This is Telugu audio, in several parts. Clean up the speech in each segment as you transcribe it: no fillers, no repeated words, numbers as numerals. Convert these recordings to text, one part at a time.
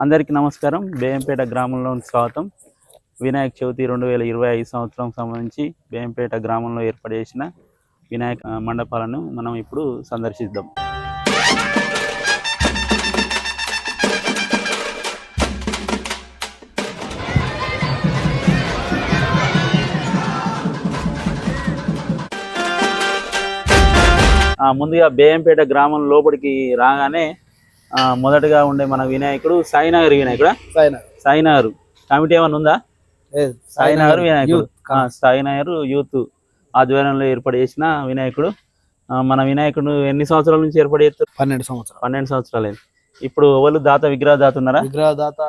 అందరికీ నమస్కారం. బేయంపేట గ్రామంలోని స్వాగతం. వినాయక చవితి 2025 సంవత్సరం సంబంధించి బేయంపేట గ్రామంలో ఏర్పాటు చేసిన వినాయక మండపాలను మనం ఇప్పుడు సందర్శిద్దాం. ముందుగా బేయంపేట గ్రామం లోపలికి రాగానే మొదటగా ఉండే మన వినాయకుడు సాయినగర్ వినాయకుడా. సాయినగర్ కమిటీ ఏమైనా ఉందా? సాయినగర్ వినాయకుడు, సాయినగర్ యూత్ ఆధ్వర్యంలో ఏర్పాటు చేసిన వినాయకుడు. మన వినాయకుడు ఎన్ని సంవత్సరాల నుంచి ఏర్పాటు చేస్తారు? 12 సంవత్సరాలు. ఇప్పుడు ఎవరు దాత విగ్రహ దాత ఉన్నారా? విగ్రహదాత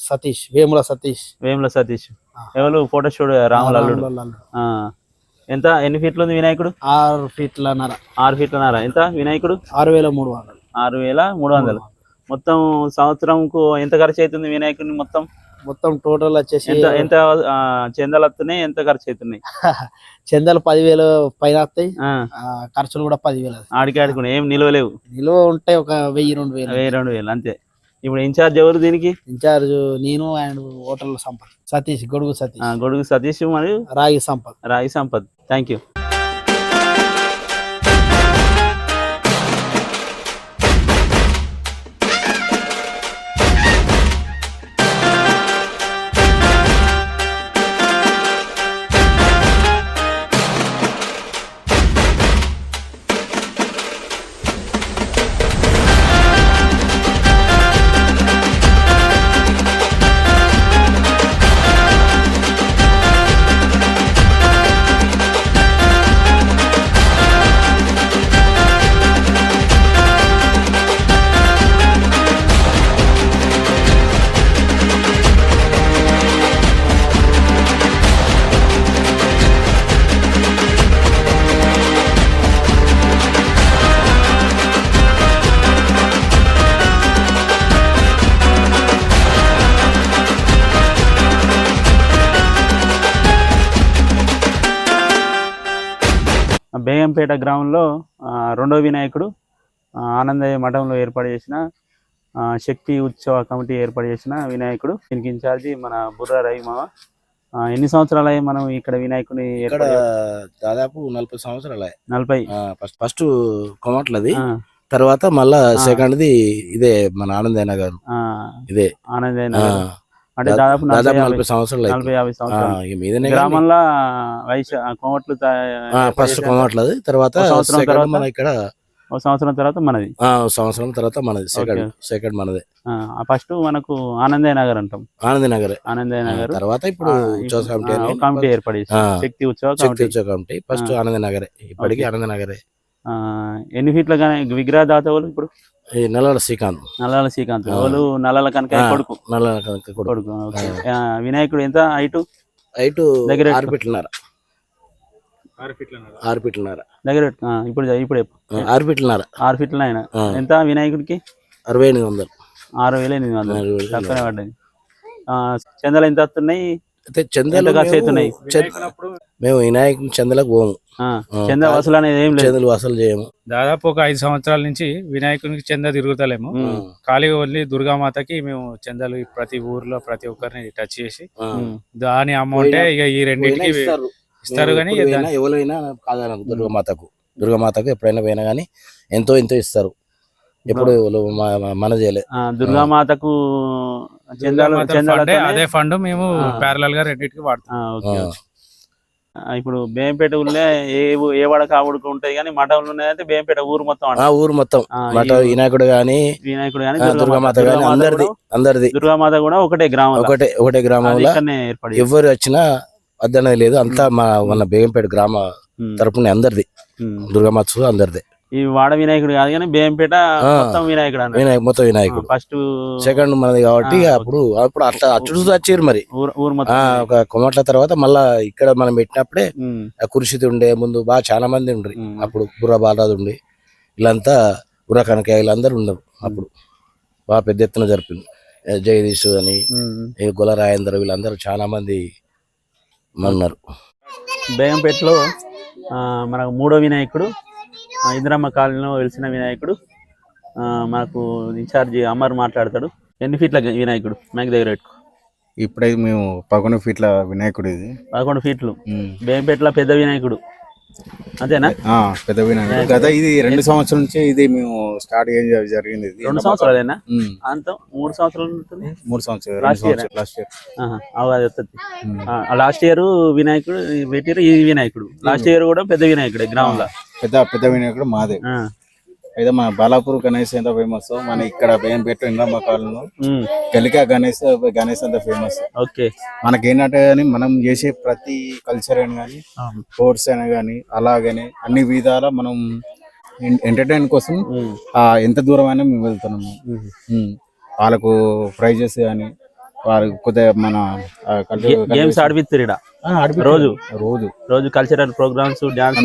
సతీష్, వేముల సతీష్. ఎవరు ఫోటో స్టూడియో రాములల్లుడు. ఎంత ఎన్ని ఫీట్లు ఉంది వినాయకుడు? 6 ఫీట్లన్నర. ఎంత వినాయకుడు? 6,300. మొత్తం సంవత్సరంకు ఎంత ఖర్చు అవుతుంది వినాయకుడిని? మొత్తం టోటల్ వచ్చేసి ఎంత చందాలు వస్తున్నాయి? ఎంత ఖర్చు అవుతున్నాయి? చందాలు 10,000 పైన వస్తాయి, ఖర్చులు కూడా 10,000. ఆడికి ఏం నిలవలేవు. నిలువ ఉంటాయి ఒక 1,000-2,000 అంతే. ఇప్పుడు ఇన్ఛార్జ్ ఎవరు దీనికి? ఇన్ఛార్జ్ నేను అండ్ హోటల్ సంపత్ సతీష్, గొడుగు సతీష్ మరియు రాగి సంపత్. Thank you. బేయంపేట గ్రామంలో రెండవ వినాయకుడు ఆనందయ్య మఠంలో ఏర్పాటు చేసిన శక్తి ఉత్సవ కమిటీ ఏర్పాటు చేసిన వినాయకుడు. దీనికి ఇన్ఛార్జి మన బుర్రా రవి మావ. ఎన్ని సంవత్సరాలు అయ్యి మనం ఇక్కడ వినాయకుని? దాదాపు 40 సంవత్సరాలు. 40. ఫస్ట్ కొమట్లది, తర్వాత మళ్ళా సెకండ్ది ఇదే మన ఆనందయ్య నగర్. ఇదే ఆనందయ్య నగర్ అంటే దాదాపు 40 సంవత్సరాలు. 40-50 సంవత్సరాలు గ్రామంలో కోమట్లు ఫస్ట్ కోమట్లది, తర్వాత ఇక్కడ సంవత్సరం తర్వాత మనది. సెకండ్ మనది. ఫస్ట్ మనకు ఆనందయ్య నగర్ అంటాం. ఆనందయ్య నగర్ తర్వాత ఇప్పుడు కమిటీ ఏర్పడి శక్తి ఉత్సవ కమిటీ. ఫస్ట్ ఆనందయ్య నగరే, ఇప్పటికీ ఆనందయ్య నగరే. ఎన్ని ఫీట్ల విగ్రహ దాత వాళ్ళు? ఇప్పుడు నల్లల శ్రీకాంత్ వాళ్ళు నల్లల కనుక కొడుకు. వినాయకుడు ఎంత హైటు? దగ్గర 6 ఫీట్లన్నర. దగ్గర ఇప్పుడు 6 ఫీట్లన్నర. 6 ఫీట్ల ఆయన. ఎంత వినాయకుడికి? 6,800. 6,800 తక్కువనే పడ్డది. చందాలు ఎంత వస్తున్నాయి? చందాలు మేము వినాయకుని చందలకు పోము. చందా వసూలు అనేది ఏం లేదు. చందలు వసూలు చేయము. దాదాపు ఒక 5 సంవత్సరాల నుంచి వినాయకునికి చందా తిరుగుతలేము. ఖాళీగా వదిలి దుర్గామాతకి మేము చందాలు ప్రతి ఊర్లో ప్రతి ఒక్కరిని టచ్ చేసి దాని అమౌంటే ఇక ఈ రెండింటికి ఇస్తారు. కానీ ఎవరైనా కాదనకు దుర్గామాతకు ఎప్పుడైనా పోయినా కానీ ఎంతో ఇస్తారు. ఎప్పుడు మన చేయలే. దుర్గామాతకు అదే ఫండ్ మేము ప్యారలల్ గా రెండింటికి వాడతాం. ఇప్పుడు బేయంపేట ఊళ్ళో ఏ వాడక ఆవుడుకు ఉంటాయి కానీ మఠంలో ఉన్నాయంటే బేయంపేట ఊరు మొత్తం వినాయకుడు గాని దుర్గామాత గాని అందరిది. దుర్గామాత కూడా ఒకటే గ్రామంలో ఎవరు వచ్చినా అద్దనేది లేదు. అంతా మన బేయంపేట గ్రామ తరపున అందరిది. దుర్గామాత అందరిది. ఈ వాడ వినాయకుడు కాదు కానీ బేయంపేట మొత్తం వినాయకుడు. ఫస్ట్ సెకండ్ మనది కాబట్టి అప్పుడు అట్లా అచ్చుడు వచ్చారు. మరి ఊరు ఒక కొమట్ల తర్వాత మళ్ళా ఇక్కడ మనం పెట్టినప్పుడే కుర్షితి ఉండే. ముందు బాగా చాలా మంది ఉండ్రి. అప్పుడు బుర్ర బాలరాజు ఉండి వీళ్ళంతా బుర్ర కనకయ్య వీళ్ళందరూ ఉన్నారు. అప్పుడు బాగా పెద్ద ఎత్తున జరిపింది. జగదీష్ అని గొల్ల రాజేందర్ వీళ్ళందరూ చాలా మంది ఉన్నారు. బేయంపేటలో మనకు మూడో వినాయకుడు ఇందిరమ్మ కాలనీలో వెలిసిన వినాయకుడు. మనకు ఇన్ఛార్జి అమర్ మాట్లాడతాడు. ఎన్ని ఫీట్ల వినాయకుడు మైక్ దగ్గర పెట్టుకో. ఇప్పుడైతే మేము 11 ఫీట్ల వినాయకుడు ఇది. 11 ఫీట్లు బేంపేటలో పెద్ద వినాయకుడు అంతేనా? పెద్ద వినాయకుడు. గత ఇది 2 సంవత్సరాల నుంచి ఇది మేము స్టార్ట్ జరిగింది. ఇది 2 సంవత్సరాలేనా? అంత 3 సంవత్సరాలు ఉంటుంది. 3 సంవత్సరాలు లాస్ట్ ఇయర్ లాస్ట్ ఇయర్ వినాయకుడు పెట్టారు. ఈ వినాయకుడు లాస్ట్ ఇయర్ కూడా పెద్ద వినాయకుడే గ్రామంలో. పెద్ద వినాయకుడు మాదే. అయితే మన బాలాపూర్ గణేష్ ఎంత ఫేమస్, మన ఇక్కడ బేంపేట ఇంద్రమ్మ కాలంలో కలికా గణేష్ అంత ఫేమస్. ఓకే. మనకేంటంటే కానీ మనం చేసే ప్రతి కల్చర్ అయినా కానీ స్పోర్ట్స్ అయినా కానీ అలాగనే అన్ని విధాల మనం ఎంటర్టైన్ కోసం ఎంత దూరం అయినా మేము వెళ్తున్నాము. వాళ్ళకు ప్రైజెస్ కానీ వారు కొద్దిగా మన గేమ్స్ ఆడిపిస్తారు రోజు కల్చరల్ ప్రోగ్రామ్స్ డాన్స్.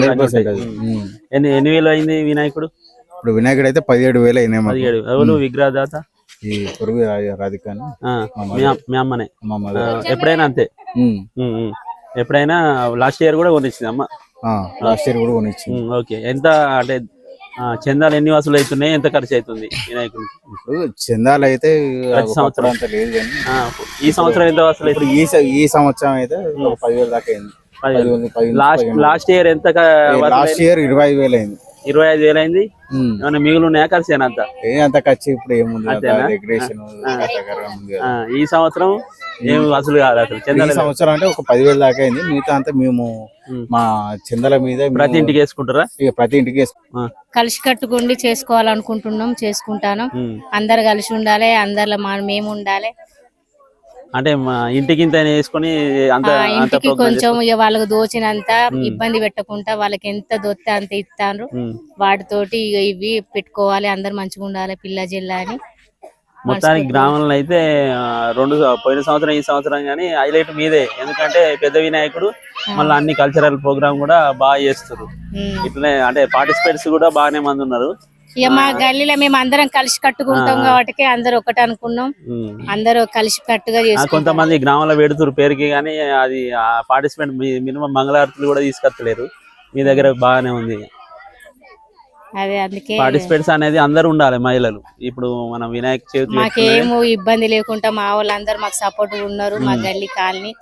ఎన్ని వేలు అయింది వినాయకుడు? ఇప్పుడు వినాయకుడు అయితే 17,000 అయినాయి. 17 ఎవరు విగ్రహదాత? ఈ పొరుగు రాధిక మీ అమ్మనే. ఎప్పుడైనా అంతే. ఎప్పుడైనా లాస్ట్ ఇయర్ కూడా కొనిచ్చింది అమ్మ. లాస్ట్ ఇయర్ కూడా కొనిచ్చింది. ఓకే. ఎంత అంటే చందాలు ఎన్ని వసూలు అవుతున్నాయి, ఎంత ఖర్చు అవుతుంది వినాయకుడు? ఇప్పుడు చందాలు అయితే సంవత్సరం అంత లేదు కానీ ఈ సంవత్సరం ఎంత వసూలు అవుతుంది? ఈ సంవత్సరం అయితే 10,000 దాకా అయింది. లాస్ట్ ఇయర్ ఎంత? లాస్ట్ ఇయర్ 25,000 అయింది. 25,000 అయింది. ఏమన్నా మిగులు ఉన్నాయా ఖర్చు? అంత ఖర్చు ఇప్పుడు ఏముంది, డెకరేషన్. ఈ సంవత్సరం ఏమి వసూలు కాదు అసలు చందాల. ఈ సంవత్సరం అంటే ఒక 10,000 దాకా అయింది. మిగతా అంతా మేము మా చందాల మీద ప్రతి ఇంటికి వేసుకుంటారా? ప్రతి ఇంటికి కలిసి కట్టుకుండి చేసుకోవాలనుకుంటున్నాం, చేసుకుంటాను. అందరు కలిసి ఉండాలి, అందరిలో మేము ఉండాలి. అంటే మా ఇంటికి ఇంత వేసుకొని ఇంటికి కొంచెం వాళ్ళకి దోచినంత ఇబ్బంది పెట్టకుండా వాళ్ళకి ఎంత దొత్తే అంత ఇస్తాను. వాటితోటి ఇవి పెట్టుకోవాలి, అందరు మంచిగా ఉండాలి పిల్ల జిల్లా అని. మొత్తానికి గ్రామంలో అయితే పోయిన సంవత్సరం ఈ సంవత్సరం కానీ హైలైట్ మీదే. ఎందుకంటే పెద్ద వినాయకుడు మళ్ళీ అన్ని కల్చరల్ ప్రోగ్రామ్ కూడా బాగా చేస్తారు. ఇట్లనే అంటే పార్టిసిపేట్స్ కూడా బాగానే మంది ఉన్నారు. ఇక మా గల్లీలో మేము అందరం కలిసి కట్టుకుంటాం కాబట్టి అందరు ఒకటి అనుకున్నాం, అందరూ కలిసి కట్టుగా చేసుకుంటాం. కొంతమంది గ్రామంలో పెడుతురు పేరుకి, కానీ అది పార్టిసిపేట్ మినిమం మంగళారతులు కూడా తీసుకొస్తలేరు. మీ దగ్గర బాగానే ఉంది. అదే అందుకే పార్టిసిపేట్స్ అనేది అందరు ఉండాలి మహిళలు. ఇప్పుడు మనం వినాయక చవితి మాకేమో ఇబ్బంది లేకుండా మా వాళ్ళందరూ మాకు సపోర్ట్ ఉన్నారు. మా గల్లీ కాలనీ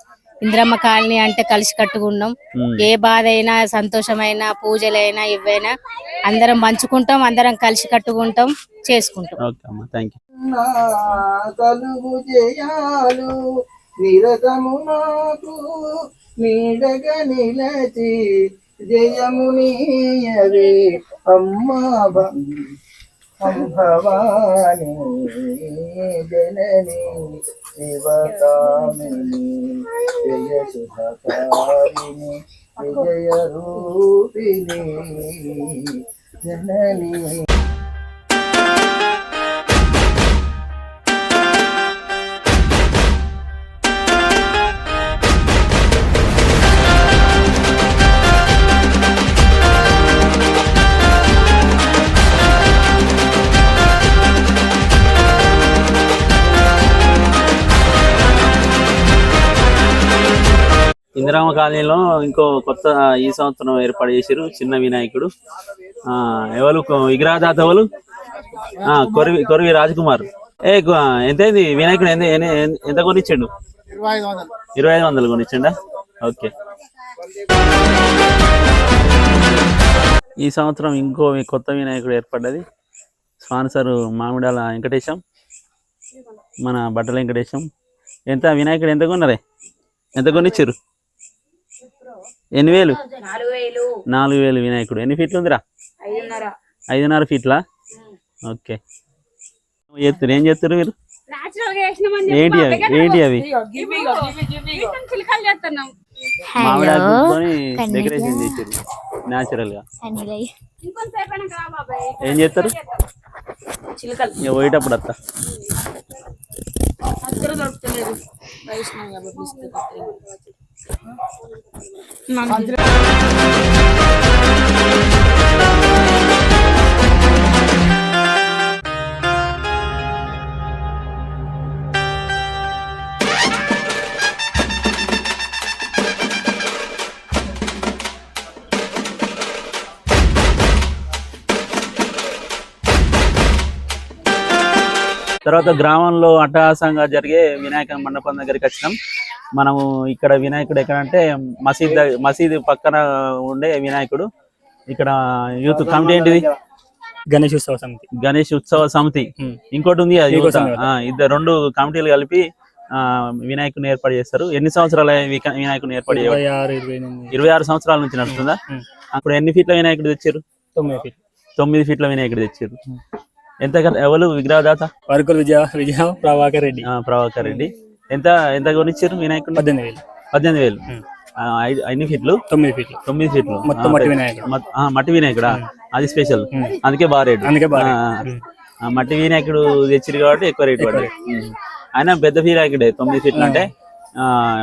ఇంద్రమ్మ కాలనీ అంటే కలిసి కట్టుకున్నాం. ఏ బాధ అయినా సంతోషమైనా పూజలైనా ఇవైనా అందరం పంచుకుంటాం, అందరం కలిసి కట్టుకుంటాం, చేసుకుంటాం. ఓకే అమ్మా, థ్యాంక్ యూ. జయమునియవే అమ్మా భవాని జనని శివకామిని జయ శుభకారిణి విజయ రూపిణి జనని. ఇందిరామ కాలనీలో ఇంకో కొత్త ఈ సంవత్సరం ఏర్పాటు చేశారు చిన్న వినాయకుడు. ఎవరు విగ్రహదాత? ఎవరు? కొరివి రాజకుమార్. ఎంతైంది వినాయకుడు? ఎంత కొనిచ్చిండు? 2500 కొనిచ్చిండా? ఓకే. ఈ సంవత్సరం ఇంకో కొత్త వినాయకుడు ఏర్పడ్డది. స్పాన్సర్ మామిడాల వెంకటేశం, మన బట్టల వెంకటేశం. ఎంత వినాయకుడు ఎంత కొన్నారే? ఎంత కొనిచ్చారు? 8,000? 4,000 వినాయకుడు. ఎన్ని ఫీట్లు ఉందిరా? 5.5 ఫీట్లా? ఓకే. ఏం చేస్తారు మీరు? ఏంటి అవి? మామిడాకుని డెకరేషన్ చేసారు న్యాచురల్ గా. ఏం చేస్తారు పోయేటప్పుడు? అత్త తర్వాత గ్రామంలో అట్టహాసంగా జరిగే వినాయక మండపం దగ్గరికి వచ్చినాం. మనము ఇక్కడ వినాయకుడు ఎక్కడంటే మసీద్ పక్కన ఉండే వినాయకుడు. ఇక్కడ యూత్ కమిటీ ఏంటిది? గణేష్ ఉత్సవ సమితి. ఇంకోటి ఉంది ఇద్దరు 2 కమిటీలు కలిపి వినాయకుని ఏర్పాటు చేస్తారు. ఎన్ని సంవత్సరాల వినాయకుని ఏర్పాటు చేయాలి? 26 సంవత్సరాల నుంచి నడుస్తుందా? అప్పుడు ఎన్ని ఫీట్ల వినాయకుడు తెచ్చారు? 9 ఫీట్ల వినాయకుడు తెచ్చారు. ఎంత ఎవరు విగ్రహదాత? వరకుల విజయ ప్రభాకర్ రెడ్డి. ఎంత కొనిచ్చారు వినాయకుడు? 18,000. ఎన్ని ఫీట్లు? 9 ఫీట్లు. మట్టి వినాయకుడా? అది స్పెషల్, అందుకే బాగా రేటు. మట్టి వినాయకుడు తెచ్చిరు కాబట్టి ఎక్కువ రేటు పడ్డది. ఆయన పెద్ద వినాయకుడే 9 ఫీట్లు. అంటే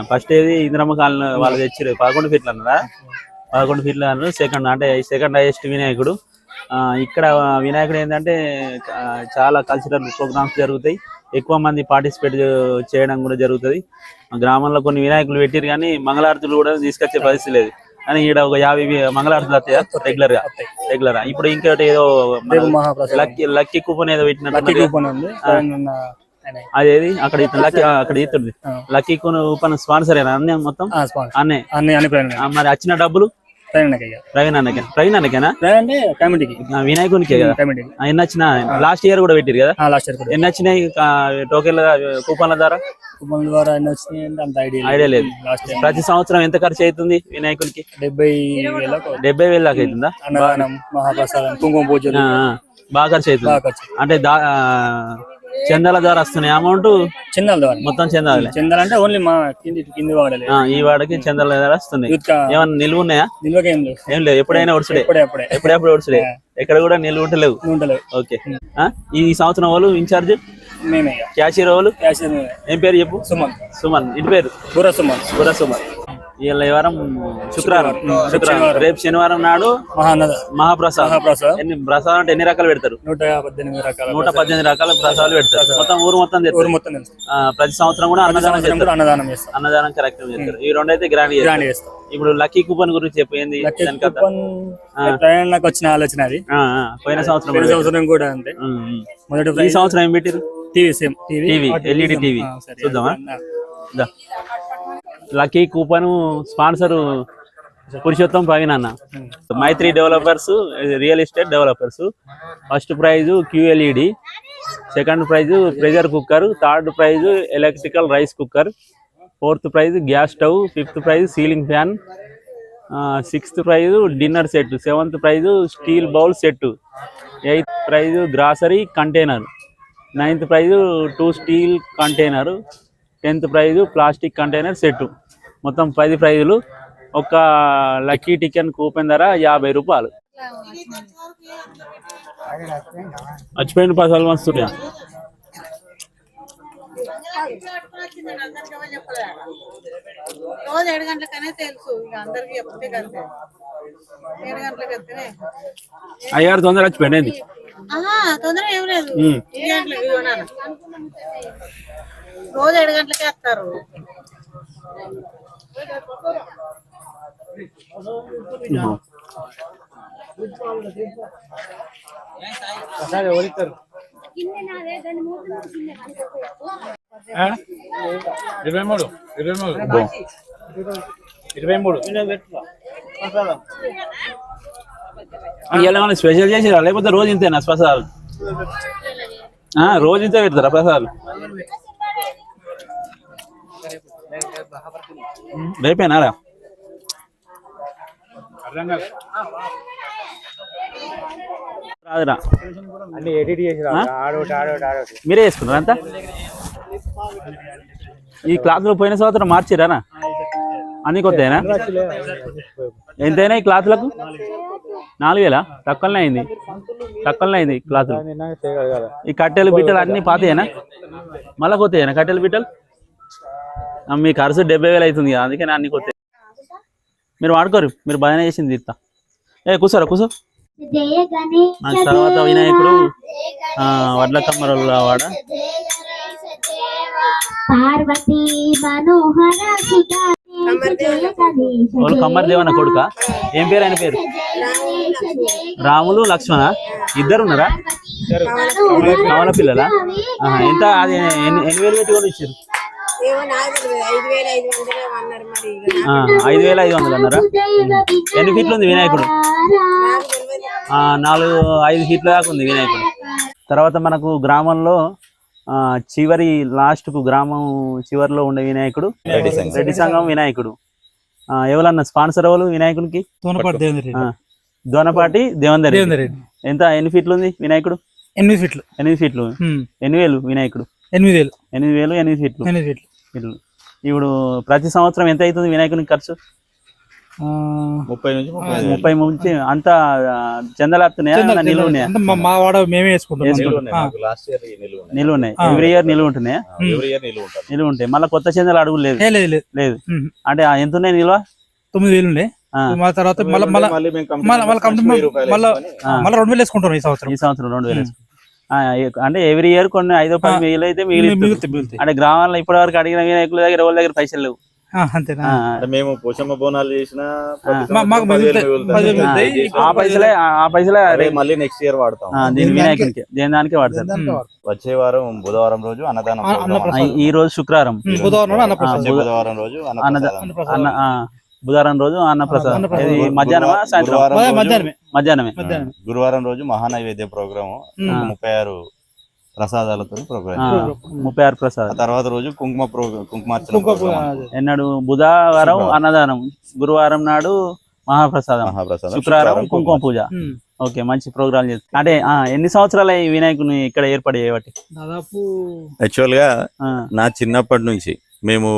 ఫస్ట్ ఏది ఇంద్రమ్మ కాలనీ వాళ్ళు తెచ్చిరు 11 ఫీట్లు అన్నారా? 11 ఫీట్లు అన్నారు. సెకండ్ హైయెస్ట్ వినాయకుడు. ఇక్కడ వినాయకుడు ఏంటంటే చాలా కల్చరల్ ప్రోగ్రామ్స్ జరుగుతాయి. ఎక్కువ మంది పార్టిసిపేట్ చేయడం కూడా జరుగుతుంది. గ్రామంలో కొన్ని వినాయకులు పెట్టిరు కానీ మంగళారతులు కూడా తీసుకొచ్చే పరిస్థితి లేదు. కానీ ఇక్కడ ఒక 50 మంగళారతులు వస్తాయా రెగ్యులర్ గా? ఇప్పుడు ఇంకోటి ఏదో లక్కీ కూపన్ ఏదో పెట్టినట్టు అదేది అక్కడ ఇస్తుంది. లక్కీ కూపన్ స్పాన్సర్ అన్నీ మొత్తం అన్నే. మరి వచ్చిన డబ్బులు ప్రవీణ్ అన్నకేనా? వినాయకునికి కదా. ఎన్ని వచ్చిన? లాస్ట్ ఇయర్ కూడా పెట్టిరు కదా? ఎన్ని వచ్చినాయి టోకెన్ల కూపన్ల ద్వారా? ఐడియా లేదు. ప్రతి సంవత్సరం ఎంత ఖర్చు అవుతుంది వినాయకునికి? 70,000 దాకా అవుతుందా? కుంకుమ పూజ బాగా ఖర్చు అవుతుంది. అంటే చందాల ద్వారా వస్తున్నాయి అమౌంట్? మొత్తం చందాలే అంటే ఓన్లీ మా కింది వాడలే. ఈ వాడకి చందాల ద్వారా వస్తున్నాయి. ఏమన్నా నిలువ ఉన్నాయా? ఏం లేదు. ఎప్పుడైనా ఒడుచుడే, ఎప్పుడెప్పుడు ఒడుచుడే. ఎక్కడ కూడా నిలువ ఉంటలేవు. ఓకే. ఈ సంవత్సరం వాళ్ళు ఇన్ఛార్జ్ క్యాషియర్ వాళ్ళు ఏం పేరు చెప్పు? సుమన్. ఇంటి పేరు? బుర్ర సుమన్. ఇవాళ వారం శుక్రవారం. రేపు శనివారం నాడు మహాప్రసాదం. ఎన్ని ప్రసాదం అంటే ఎన్ని రకాలు పెడతారు? 118 రకాల ప్రసాదాలు పెడతారు. మొత్తం ఊరు మొత్తం ప్రతి సంవత్సరం కూడా అన్నదానం కరెక్ట్ చేస్తారు. ఈ 2 అయితే గ్రాండ్ చేస్తారు. ఇప్పుడు లక్కీ కూపన్ గురించి చెప్పింది. నాకు వచ్చిన ఆలోచన అది. పోయిన సంవత్సరం కూడా అంతే. ఈ సంవత్సరం ఏం పెట్టారు? TV LED TV. చూద్దామా? Lucky coupon sponsor Purushottam Praveen అన్న. Maitri developers, real estate developers. First prize QLED, second prize pressure cooker, third prize electrical rice cooker, fourth prize gas stove, fifth prize ceiling fan, sixth prize dinner set, seventh prize steel bowl set, eighth prize grocery container, ninth prize 2 steel container, 10th prize plastic container set. మొత్తం 10 ప్రైజులు. ఒక లక్కీ టికెట్ కూపన్ ధర 50 రూపాయలు. మర్చిపోయిన పైసలు వస్తున్నాయా? రోజు 7 గంటలకనే తెలుసు. అందరికి చెప్తే కంటే 7 గంటలకనే అయ్యారు. తొందర వచ్చిపోయింది. తొందర ఏం లేదు. రోజు 7 గంటలకే వస్తారు. ఎవరిస్తారు? 23 ఏమైనా స్పెషల్ చేసిరా లేకపోతే రోజు ఇంతేనా ప్రసాదాలు? రోజు ఇంతే పెడతారా ప్రసాదాలు? రేపేనారా? రాదురా. మీరే చేసుకున్నారా అంతా? ఈ క్లాత్లు పోయిన సంవత్సరం మార్చిరానా? అన్ని కొత్తేనా? ఎంతైనా ఈ క్లాత్లకు? 4,000? తక్కువనే అయింది క్లాత్లు. ఈ కట్టెలు బిట్టలు అన్ని పాతేనా? మళ్ళా కొత్తేనా కట్టెలు బిట్టలు? మీ ఖర్చు 70,000 అవుతుంది కదా, అందుకే అన్ని కొత్త. మీరు వాడుకోరు, మీరు బాగానే చేసింది ఇస్తా. కూర్చోరా కూర్చో. తర్వాత వినాయకుడు వడ్ల కమ్మరుల వాడ. పార్వతీ మనోహర వాళ్ళు కమ్మరి దేవన్న కొడుక. ఏం పేరు ఆయన పేరు? రాములు లక్ష్మణ ఇద్దరు ఉన్నారా? కవల పిల్లలా? ఎంత అది ఎన్ని వేలు పెట్టి కూడా ఇచ్చారు? 5,500 అన్నారా? ఎన్ని ఫీట్లు ఉంది వినాయకుడు? 4-5 ఫీట్ల దాకా ఉంది వినాయకుడు. తర్వాత మనకు గ్రామంలో చివరి లాస్ట్ కు గ్రామం చివరిలో ఉండే వినాయకుడు రెడ్డి సంఘం వినాయకుడు. ఎవరన్నా స్పాన్సర్ ఎవరు వినాయకుడికి? దోనపాటి దేవేందర్ రెడ్డి. ఎంత ఎన్ని ఫీట్లు ఉంది వినాయకుడు? 8 ఫీట్లు. 8 ఫీట్లు. ఎన్ని వేలు వినాయకుడు? 8,000 ఫీట్లు. ఇప్పుడు ప్రతి సంవత్సరం ఎంత అవుతుంది వినాయకునికి ఖర్చు? 30 నుంచి అంతా చందలాడుతున్నాయా? నిలువ ఉన్నాయా? మా వాడ మేమే వేసుకుంటాం. నిలువ ఉన్నాయి. ఎవ్రీ ఇయర్ నిలువ ఉంటున్నాయా? నిలువ ఉంటాయి. మళ్ళీ కొత్త చందలు అడుగు లేదు. అంటే ఎంత ఉన్నాయి నిల్వ? 9,000 ఉండే. తర్వాత మళ్ళీ 2,000 వేసుకుంటాం ఈ సంవత్సరం. 2,000 అంటే ఎవ్రీ ఇయర్ కొన్ని 5-10,000 అయితే మిగిలితే. అంటే గ్రామాల్లో ఇప్పటి వరకు అడిగిన వినాయకుల దగ్గర ఎవరి దగ్గర పైసలు లేవు. మేము పోషమ్మ బోనాలు చేసిన ఆ పైసలే మళ్ళీ నెక్స్ట్ ఇయర్ వాడతాం. దీని వినాయకునికి దేని దానికి వాడతారు. వచ్చే వారం బుధవారం రోజు అన్నదానం. ఈ రోజు శుక్రవారం, బుధవారం రోజు బుధవారం రోజు అన్నప్రసాదం. మధ్యాహ్నమా సాయంత్రం? మధ్యాహ్నమే. గురువారం రోజు మహానైవేద్య ప్రోగ్రాము 36 ప్రసాదాలతో ప్రోగ్రామ్. 36 ప్రసాదాలు. తర్వాత రోజు కుంకుమార్చన. ఎన్నడు? బుధవారం అన్నదానం, గురువారం నాడు మహాప్రసాదం, శుక్రవారం కుంకుమ పూజ. ఓకే, మంచి ప్రోగ్రామ్ చేస్తారు. అంటే ఎన్ని సంవత్సరాలు ఈ వినాయకుని ఇక్కడ ఏర్పడి చేయబట్టి? దాదాపు యాక్చువల్ గా నా చిన్నప్పటి నుంచి మేము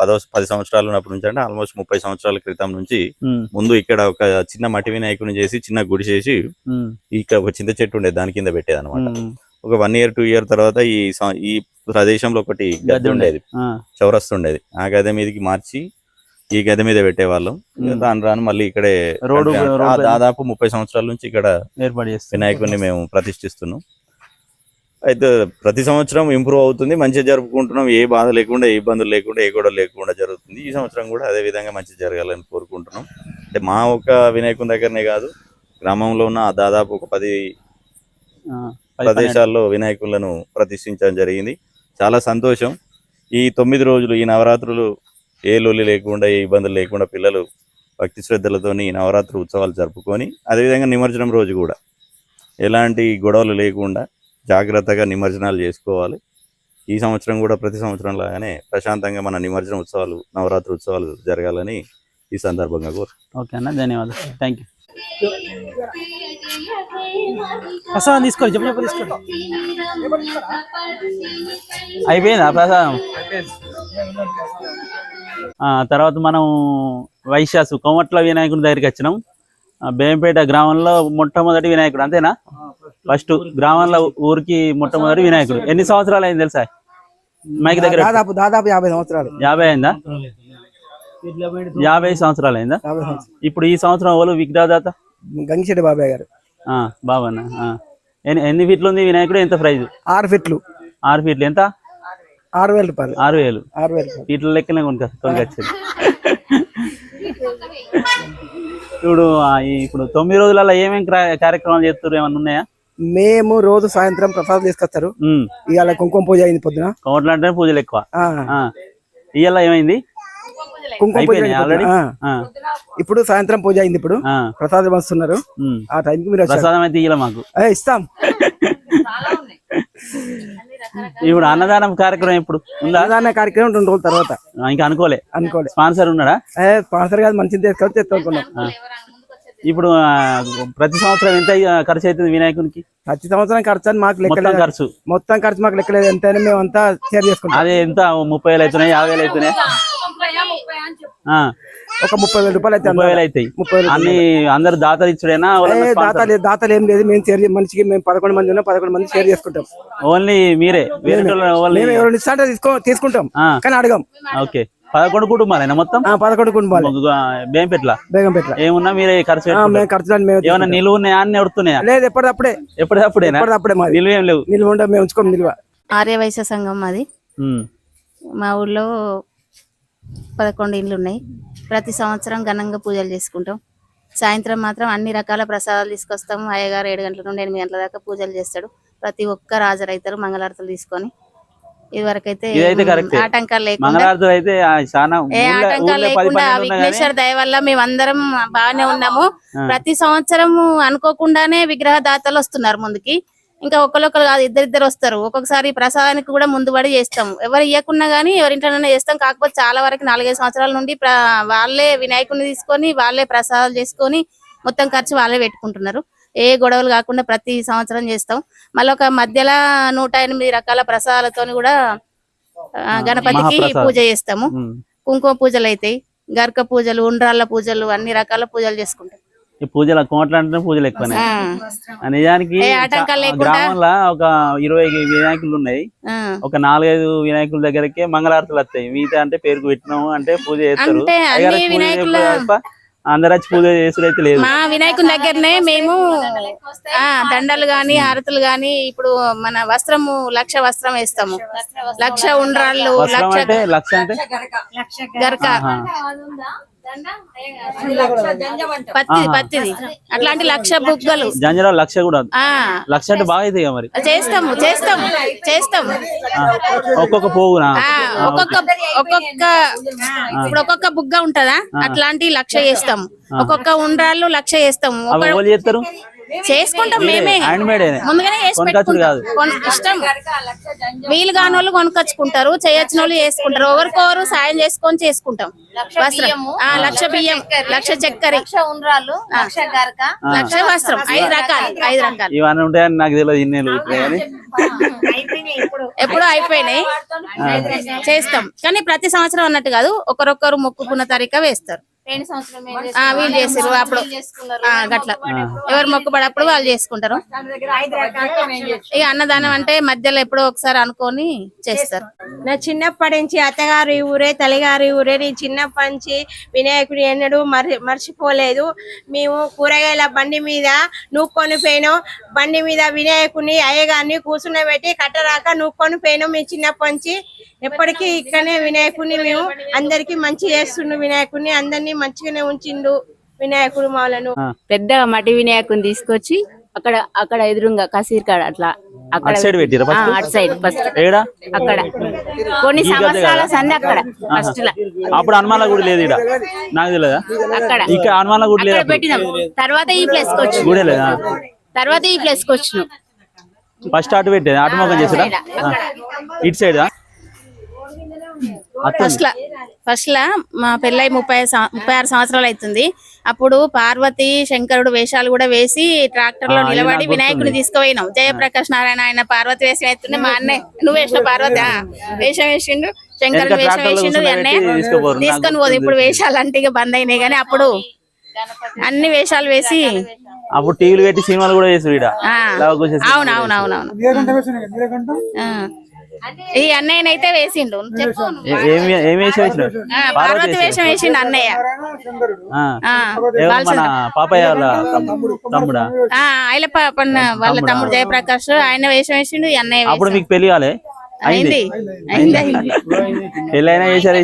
10 సంవత్సరాలు ఉన్నప్పటి నుంచి, అంటే ఆల్మోస్ట్ 30 సంవత్సరాల క్రితం నుంచి ముందు ఇక్కడ ఒక చిన్న మట్టి వినాయకుని చేసి చిన్న గుడి చేసి ఇక్కడ ఒక చింత చెట్టు ఉండేది, దాని కింద పెట్టేది అనమాట. ఒక 1 year 2 year తర్వాత ఈ ప్రదేశంలో ఒకటి గద్దె ఉండేది, చౌరస్తు ఉండేది. ఆ గద్దె మీదకి మార్చి ఈ గద్దె మీద పెట్టేవాళ్ళం. రాను మళ్ళీ ఇక్కడే దాదాపు 30 సంవత్సరాల నుంచి ఇక్కడ వినాయకుడిని మేము ప్రతిష్ఠిస్తున్నాం. అయితే ప్రతి సంవత్సరం ఇంప్రూవ్ అవుతుంది, మంచిగా జరుపుకుంటున్నాం. ఏ బాధ లేకుండా, ఏ ఇబ్బందులు లేకుండా, ఏ గొడవ లేకుండా జరుగుతుంది. ఈ సంవత్సరం కూడా అదే విధంగా మంచి జరగాలని కోరుకుంటున్నాం. అంటే మా ఒక్క వినాయకుని దగ్గరనే కాదు, గ్రామంలో ఉన్న దాదాపు ఒక 10 ప్రదేశాల్లో వినాయకులను ప్రతిష్ఠించడం జరిగింది. చాలా సంతోషం. ఈ 9 రోజులు ఈ నవరాత్రులు ఏ లొల్లి లేకుండా, ఏ ఇబ్బందులు లేకుండా పిల్లలు భక్తి శ్రద్ధలతో ఈ నవరాత్రి ఉత్సవాలు జరుపుకొని, అదేవిధంగా నిమజ్జనం రోజు కూడా ఎలాంటి గొడవలు లేకుండా జాగ్రత్తగా నిమజ్జనాలు చేసుకోవాలి. ఈ సంవత్సరం కూడా ప్రతి సంవత్సరం లాగానే ప్రశాంతంగా మన నిమజ్జన ఉత్సవాలు, నవరాత్రి ఉత్సవాలు జరగాలని ఈ సందర్భంగా కోరు. ఓకే అన్న, ధన్యవాదాలు. Thank you. అయిపోయిందా ప్రసాదం? తర్వాత మనం వైశాసు కోమట్ల వినాయకుడి దగ్గరికి వచ్చినాం. బేంపేట గ్రామంలో మొట్టమొదటి వినాయకుడు, అంతేనా? ఫస్ట్ గ్రామంలో ఊరికి మొట్టమొదటి వినాయకుడు. ఎన్ని సంవత్సరాలు అయింది తెలుసా మైక్ దగ్గర? దాదాపు 50 సంవత్సరాలు. 50 అయిందా? 50 సంవత్సరాలు అయిందా? ఇప్పుడు ఈ సంవత్సరం ఎవరు విగ్రహదాత? గంగిశెట్టి బాబాయ్ గారు. బాబన్న. ఎన్ని ఫీట్లు ఉంది వినాయకుడు? ఎంత ప్రైజ్? 6 ఫీట్లు. 6 ఫీట్లు ఎంత? 6,000 రూపాయలు. 6,000 ఫీట్ల లెక్కనే కొనుకొచ్చింది. ఇప్పుడు 9 రోజులలో ఏమేమి కార్యక్రమాలు చేస్తారు? ఏమన్నా ఉన్నాయా? మేము రోజు సాయంత్రం ప్రసాదం తీసుకొస్తారు. ఇవాళ కుంకుమ పూజ అయింది పొద్దున. కోమట్ల అంటే పూజలు ఎక్కువ. ఇవాళ ఏమైంది? కుంకుమ పూజ ఆల్రెడీ. ఇప్పుడు సాయంత్రం పూజ అయింది. ఇప్పుడు ప్రసాదం వస్తున్నారు. ఆ టైంకి మీరు ప్రసాదం అయితే ఇవ్వాలి, మాకు ఇస్తాం. ఇప్పుడు అన్నదానం కార్యక్రమం ఇప్పుడు ఉందా? అన్నదాన కార్యక్రమం 2 రోజుల తర్వాత. ఇంకా అనుకోలే. స్పాన్సర్ ఉన్నాడా? స్పాన్సర్ కాదు, మంచిది తెచ్చుకున్నాం. ఇప్పుడు ప్రతి సంవత్సరం ఎంత ఖర్చు అవుతుంది వినాయకునికి? ప్రతి సంవత్సరం ఖర్చు అని మాకు లెక్క మొత్తం ఖర్చు మాకు లెక్కలేదు. ఎంత మేము అంతా షేర్ చేసుకుంటాం. అదే ఎంత 30,000 అవుతున్నాయి, 50,000 అవుతున్నాయి? ఒక 30,000 రూపాయలు అయితే 30,000 అవుతాయి. అన్ని అందరు దాతలు ఇచ్చుడేనా? దాతలు ఏం లేదు. మేము షేర్ మనిషికి మేము 11 మంది ఉన్నాం, 11 మంది షేర్ చేసుకుంటాం. ఓన్లీ మీరే? ఎవరు ఇస్తాంటే తీసుకుంటాం, కానీ అడగం. ఓకే, 11 కుటుంబాలైనా మొత్తం? 11 కుటుంబాలు. బేగంపేట్ల ఏమున్నా మీరే ఖర్చు? ఏమన్నా నిలువ ఉన్నాయా? అన్ని ఎవరుతున్నాయా? లేదు, ఎప్పటిదప్పుడే. ఎప్పటిదప్పుడే నిలువ ఏం లేవు? నిలువ ఉంటే మేము ఉంచుకోం. నిలువ ఆర్య వైశ్య సంఘం అది. మా ఊర్లో 11 ఇండ్లు ఉన్నాయి. ప్రతి సంవత్సరం ఘనంగా పూజలు చేసుకుంటాం. సాయంత్రం మాత్రం అన్ని రకాల ప్రసాదాలు తీసుకొస్తాము. అయ్యగారు 7 గంటల నుండి 8 గంటల దాకా పూజలు చేస్తాడు. ప్రతి ఒక్కరు హాజరవుతారు మంగళారతులు తీసుకొని. ఇదివరకైతే ఇదైతే కరెక్టే. ఆటంకాలు లేకుండా మంగళారతులు అయితే చాలా ఏ ఆటంకాలు లేకుండా విఘ్నేశ్వర దయ వల్ల మేమందరం బాగానే ఉన్నాము. ప్రతి సంవత్సరం అనుకోకుండానే విగ్రహ దాతలు వస్తున్నారు ముందుకి. ఇంకా ఒకరు కాదు, ఇద్దరిద్దరు వస్తారు. ఒక్కొక్కసారి ప్రసాదానికి కూడా ముందుబడి చేస్తాం. ఎవరు ఇవ్వకున్నా గానీ ఎవరింట్లోనే చేస్తాం. కాకపోతే చాలా వరకు 4-5 సంవత్సరాల నుండి వాళ్ళే వినాయకుడిని తీసుకొని వాళ్ళే ప్రసాదాలు చేసుకొని మొత్తం ఖర్చు వాళ్ళే పెట్టుకుంటున్నారు. ఏ గొడవలు కాకుండా ప్రతి సంవత్సరం చేస్తాం. మళ్ళీ ఒక మధ్యలో 108 రకాల ప్రసాదాలతోని కూడా గణపతికి పూజ చేస్తాము. కుంకుమ పూజలు అవుతాయి, గర్క పూజలు, ఉండ్రాళ్ళ పూజలు, అన్ని రకాల పూజలు చేసుకుంటాం. ఈ పూజలు కోట్ల అంటే పూజలు ఎక్కువనే. నిజానికి గ్రామంలో ఒక 20 వినాయకులు ఉన్నాయి. ఒక 4-5 వినాయకుల దగ్గరకే మంగళారతులు వస్తాయి. మిగతా అంటే పేరుకు పెట్టినాము అంటే పూజ చేస్తారు. అందరు వచ్చి పూజ చేసుడు అయితే లేదు. మా వినాయకుని దగ్గరనే మేము దండలు గాని హారతులు గాని, ఇప్పుడు మన వస్త్రము 1,00,000 వస్త్రం వేస్తాము. 1,00,000 ఉండ్రాళ్ళు, 1,00,000 గరక, పత్తిది అట్లాంటి 1,00,000 బుగ్గలు, జంజరా 1,00,000 కూడా 1,00,000 అంటే బాగా అవుతాయి మరి. చేస్తాము ఒక్కొక్క పోగునా ఒక్కొక్క బుగ్గ ఉంటదా, అట్లాంటి 1,00,000 చేస్తాము. ఒక్కొక్క ఉండ్రాళ్ళు 1,00,000 చేస్తాము. చేస్తారు చేసుకుంటాం మేమే, ముందుగానే ఇష్టం. వీలు కాని వాళ్ళు కొనుకొచ్చుకుంటారు, చేయొచ్చిన వాళ్ళు చేసుకుంటారు. ఒకరికొకరు సాయం చేసుకొని చేసుకుంటాం. 1,00,000 బియ్యం, 1,00,000 చక్కెర, 1,00,000 ఉండ్రాళ్ళు, 1,00,000 గరక, 1,00,000 వస్త్రం, 5 రకాలు. ఇవన్నీ ఉంటాయని నాకు తెలియదు. ఇన్నేళ్ళు ఎప్పుడో అయిపోయినాయి. చేస్తాం కానీ ప్రతి సంవత్సరం అన్నట్టు కాదు. ఒకరొకరు మొక్కుకున్న తరిక వేస్తారు. వీళ్ళు చేసారు అప్పుడు గట్ల ఎవరు మొక్కుబడప్పుడు వాళ్ళు చేసుకుంటారు. ఇక అన్నదానం అంటే మధ్యలో ఎప్పుడో ఒకసారి అనుకొని చేస్తారు. నా చిన్నప్పటి నుంచి అత్తగారి ఊరే తల్లిగారి ఊరే. నీ చిన్నప్పటి నుంచి వినాయకుడు ఎన్నడూ మర్చిపోలేదు. మేము కూరగాయల బండి మీద నూక్కొని పోయినాం. బండి మీద వినాయకుడిని అయ్యగారిని కూర్చున్నబెట్టి కట్టరాక నూక్కొని పోయినాం. మీ చిన్నప్పటి నుంచి ఎప్పటికీ ఇక్కడనే వినాయకుడిని మేము అందరికి మంచి చేస్తుండు. వినాయకుడిని అందరినీ మంచిగానే ఉంచిండు వినాయకుడు మాలను. పెద్దగా మట్టి వినాయకుడిని తీసుకొచ్చి అక్కడ ఎదురుగా కసీర్ కాడ అట్లా అక్కడ అటు సైడ్ ఫస్ట్ అక్కడ కొన్ని సంవత్సరాల సంది అక్కడ ఫస్ట్ అప్పుడు హనుమాన్ల గుడి లేదు ఇక్కడ, నాకు తెలియదా? అక్కడ ఇక్కడ హనుమాన్ల గుడి లేదు పెట్టినాం. తర్వాత ఈ ప్లేస్ కి వచ్చి గుడి లేదా? తర్వాత ఈ ప్లేస్ కి వచ్చినాం. ఫస్ట్ అటు పెట్టేది, అటు మొక్కం చేసారా? ఇటు సైడ్ ఫస్ట్ లా మా పెళ్ళై 36 సంవత్సరాలు అవుతుంది. అప్పుడు పార్వతి శంకరుడు వేషాలు కూడా వేసి ట్రాక్టర్ లో నిలబడి వినాయకుడిని తీసుకుపోయినాం. జయప్రకాష్ నారాయణ ఆయన పార్వతి వేషం వేస్తుండే. మా అన్నయ్య నువ్వు వేసిన పార్వతి వేషం వేసిండు, శంకరుడు వేషం వేసిండు. అన్నయ్య తీసుకొని పోదు. ఇప్పుడు వేషాలు అంటే ఇక బంద్ అయినాయి కానీ అప్పుడు అన్ని వేషాలు వేసి అప్పుడు టీవీలు పెట్టి సినిమాలు కూడా చేసి. అవునవునవునవును. ఈ అన్నయ్యనైతే వేసిండు. పార్వతి వేషం వేసిండు అన్నయ్య. పాపయ్య తమ్ముడా? వాళ్ళ తమ్ముడు జయప్రకాష్ ఆయన వేషం వేసిండు. ఈ అన్నయ్య. అప్పుడు మీకు పెళ్లి కాలే? అయింది. పెళ్ళైనా వేసారు.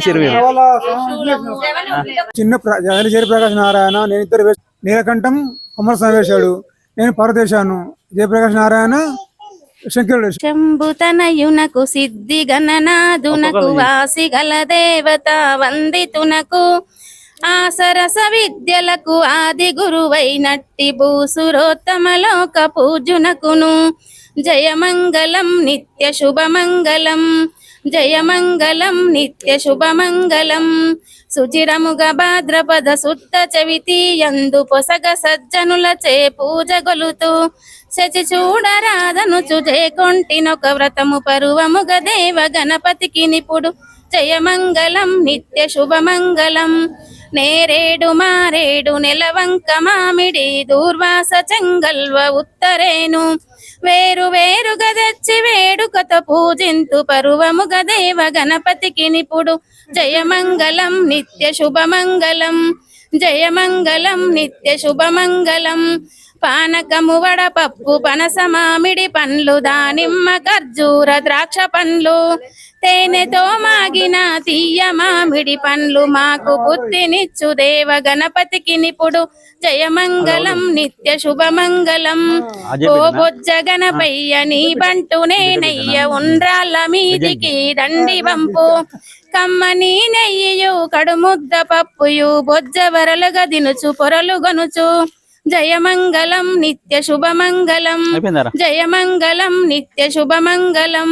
చిన్న జయప్రకాష్ నారాయణ, నేను ఇద్దరు నీలకంఠం కుమారస్వామి వేశాడు. నేను పరదేశాను. జయప్రకాష్ నారాయణ శంకరుడు. శంభుతనయునకు సిద్ధి గణనాదునకు వాసి గల దేవత వందితునకు ఆసరస విద్యలకు ఆది గురువైనట్టి భూసురోత్తమలోక పూజునకును జయమంగళం నిత్య శుభమంగళం. జయమంగళం నిత్య శుభమంగళం. సుచిరముగ భాద్రపద శుద్ధ చవితి యందు పొసగ సజ్జనులచే పూజ గొలుతూ శచి చూడరాధనుచు జయకొంటినొక వ్రతము పరువముగ దేవ గణపతికి నిపుడు జయమంగళం నిత్య శుభమంగళం. నేరేడు మారేడు నెలవంక మామిడి దూర్వాస చెంగల్వ ఉత్తరేను వేరు వేరుగా తెచ్చి వేడుకతో పూజింతు పరువముగ దేవ గణపతికి నిపుడు జయమంగళం నిత్య శుభమంగళం. జయమంగళం నిత్య శుభమంగళం. పానకము వడపప్పు పనస మామిడి పండ్లు దానిమ్మ ఖర్జూర ద్రాక్ష పండ్లు తేనెతో మాగిన తీయ మామిడి పండ్లు మాకు బుద్ధినిచ్చు దేవ గణపతికి నిపుడు జయమంగళం నిత్య శుభమంగళం ఓ బొజ్జ గణపయ్య నీ బంటు నేనయ్య ఉండ్రాళ్ళ మీదికి దండి వంపు కమ్మని నెయ్యు కడుముద్ద పప్పుయు బొజ్జ వరలుగా దినుచు పొరలు గొనుచు జయమంగళం నిత్య శుభమంగళం జయమంగళం నిత్య శుభమంగళం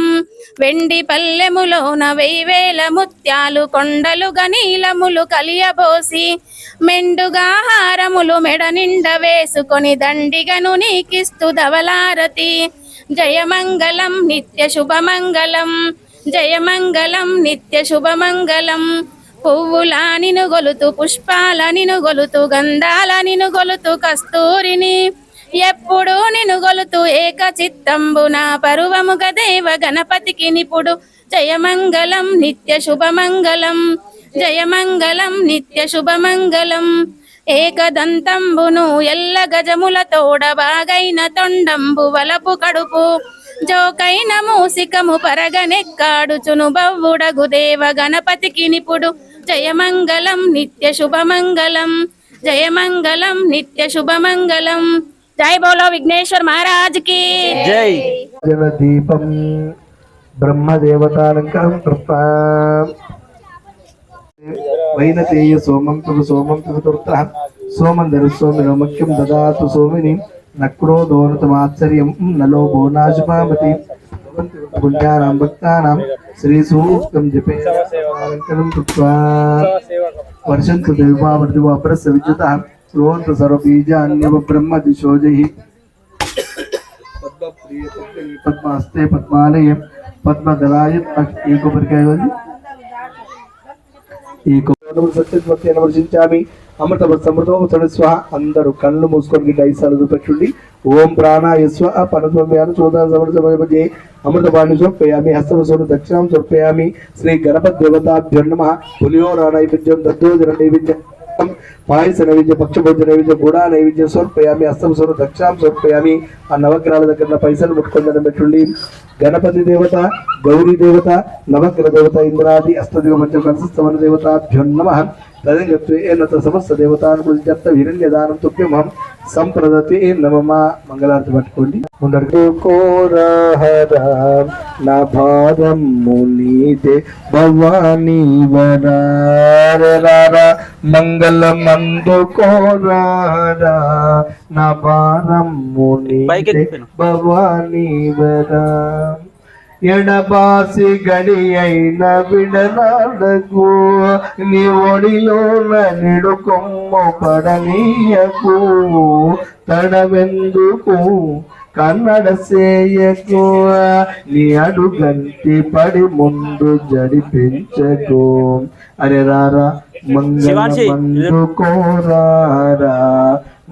వెండి పల్లెములోన 1000 ముత్యాలు కొండలుగా నీలములు కలియబోసి మెండుగా హారములు మెడ నిండ వేసుకొని దండిగను నీకిస్తూ ధవలారతి జయమంగళం నిత్య శుభమంగళం జయమంగళం నిత్య శుభమంగళం పువ్వుల నిను గొలుతు పుష్పాల నిను గొలుతు గంధాల నిను గొలుతు కస్తూరిని ఎప్పుడు నిను గొలుతు ఏక చిత్తంబున పరువముగ దేవ గణపతికి నిపుడు జయమంగళం నిత్య శుభమంగళం జయమంగళం నిత్య శుభమంగళం ఏకదంతంబును ఎల్ల గజముల తోడ బాగైన తొండంబు వలపు కడుపు జోకైన మూసికము పరగనెక్కాడుచును బవ్వుడగు దేవ గణపతికి నిపుడు జయమంగళం నిత్య శుభమంగళం జయమంగళం నిత్య శుభమంగళం జై బోలో విఘ్నేశ్వర్ మహారాజ్ కి జై దీపం బ్రహ్మదేవతాలంకరం కృత్వా వైనతేయ సోమం తు తుర్త సోమందరు సోమినో ముఖ్యం దదాతు సోమిని నక్రోధోనతమాశ్చర్యం నలో భోనాశుపామతి పుణ్యానాం భక్తానాం శ్రీ సూక్తం జపేలంకరం కృత్వా వర్షం కృతవిభావర్తివో అపరస్య విద్యుతః శ్రోవంత సర్వబీజాన్యవ బ్రహ్మ దిశోజైః పద్మప్రియ పద్మాస్తే పద్మాలయ పద్మదలాయ ఈ కొబ్బరికాయ ఈ సత్యవతి వర్షించామి అమృత సమృతం స్వ అందరూ కళ్ళు మూసుకొని గిట్ట 5 సార్లు చూపెట్టండి ఓం ప్రాణాయ స్వ పరస్వామ్యాన్ని చూడాలి సమర్థే అమృత పాణి సమర్పయామి హస్తవసోను దక్షిణం సమర్పయామి శ్రీ గణపతి దేవతాభ్యో నమః పులిహోర నైవేద్యం దద్దోజన నైవేద్యం పాయస నైవేద్యం పక్షభోజ నైవేద్యం కూడా నైవేద్యం సమర్పయామి హస్తవసోను దక్షిణం సమర్పయామి ఆ నవగ్రహాల దగ్గర పైసలు ముట్టుకొని పెట్టుండి గణపతి దేవత గౌరీ దేవత నవగ్రహ దేవత ఇంద్రాది అష్టదివ మధ్య కలసస్తవన దేవతాభ్యో నమః తదంగత్వేన సమస్త దేవతానుకూలిత హిరణ్యదానం తుభ్యమహం సంప్రదతే నమః మంగళారతి పట్టుకోండి ముందరికి కోరహర నా భారం మునీతే భవానీ వరార మంగళమందు కోరహర నా భారం మునీతే భవానీ వరా ఎడబాసి గడి అయిన విడనాడకు నీ ఒడిలోన నిడు కొమ్ము పడనీయకు తడవెందుకు కన్నడ సేయకు నీ అడుగంటి పడి ముందు జడిపించకు అరే రారా మంగళమందు కోరారా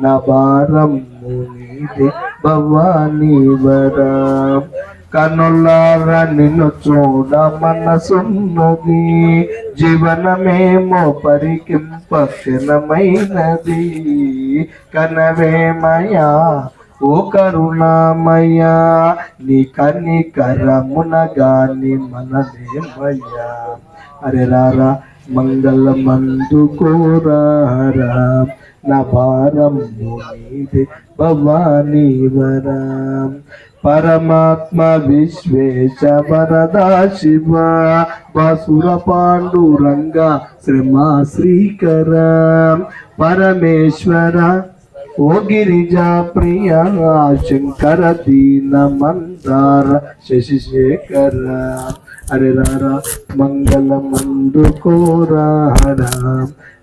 నా భారం మునీతే భవానీ వరా కనులార నిన్ను చూడ మనసున్నది జీవనమేమో పరికింప క్షణమైనది కనవేమయా ఓ కరుణామయ్యా నీ కనికరమున గాని మనదేమయ్యా అరే రారా మంగళమందు కోరారా నా భారం నీదే భవానీ వరా పరమాత్మ విశ్వేశ వరదా శివ బాసుర పాండురంగ శ్రీమా శ్రీకర పరమేశ్వర ఓ గిరిజా ప్రియ శంకర దీన మందార శశిశేఖర అరే రారా మంగళమందు కోరారా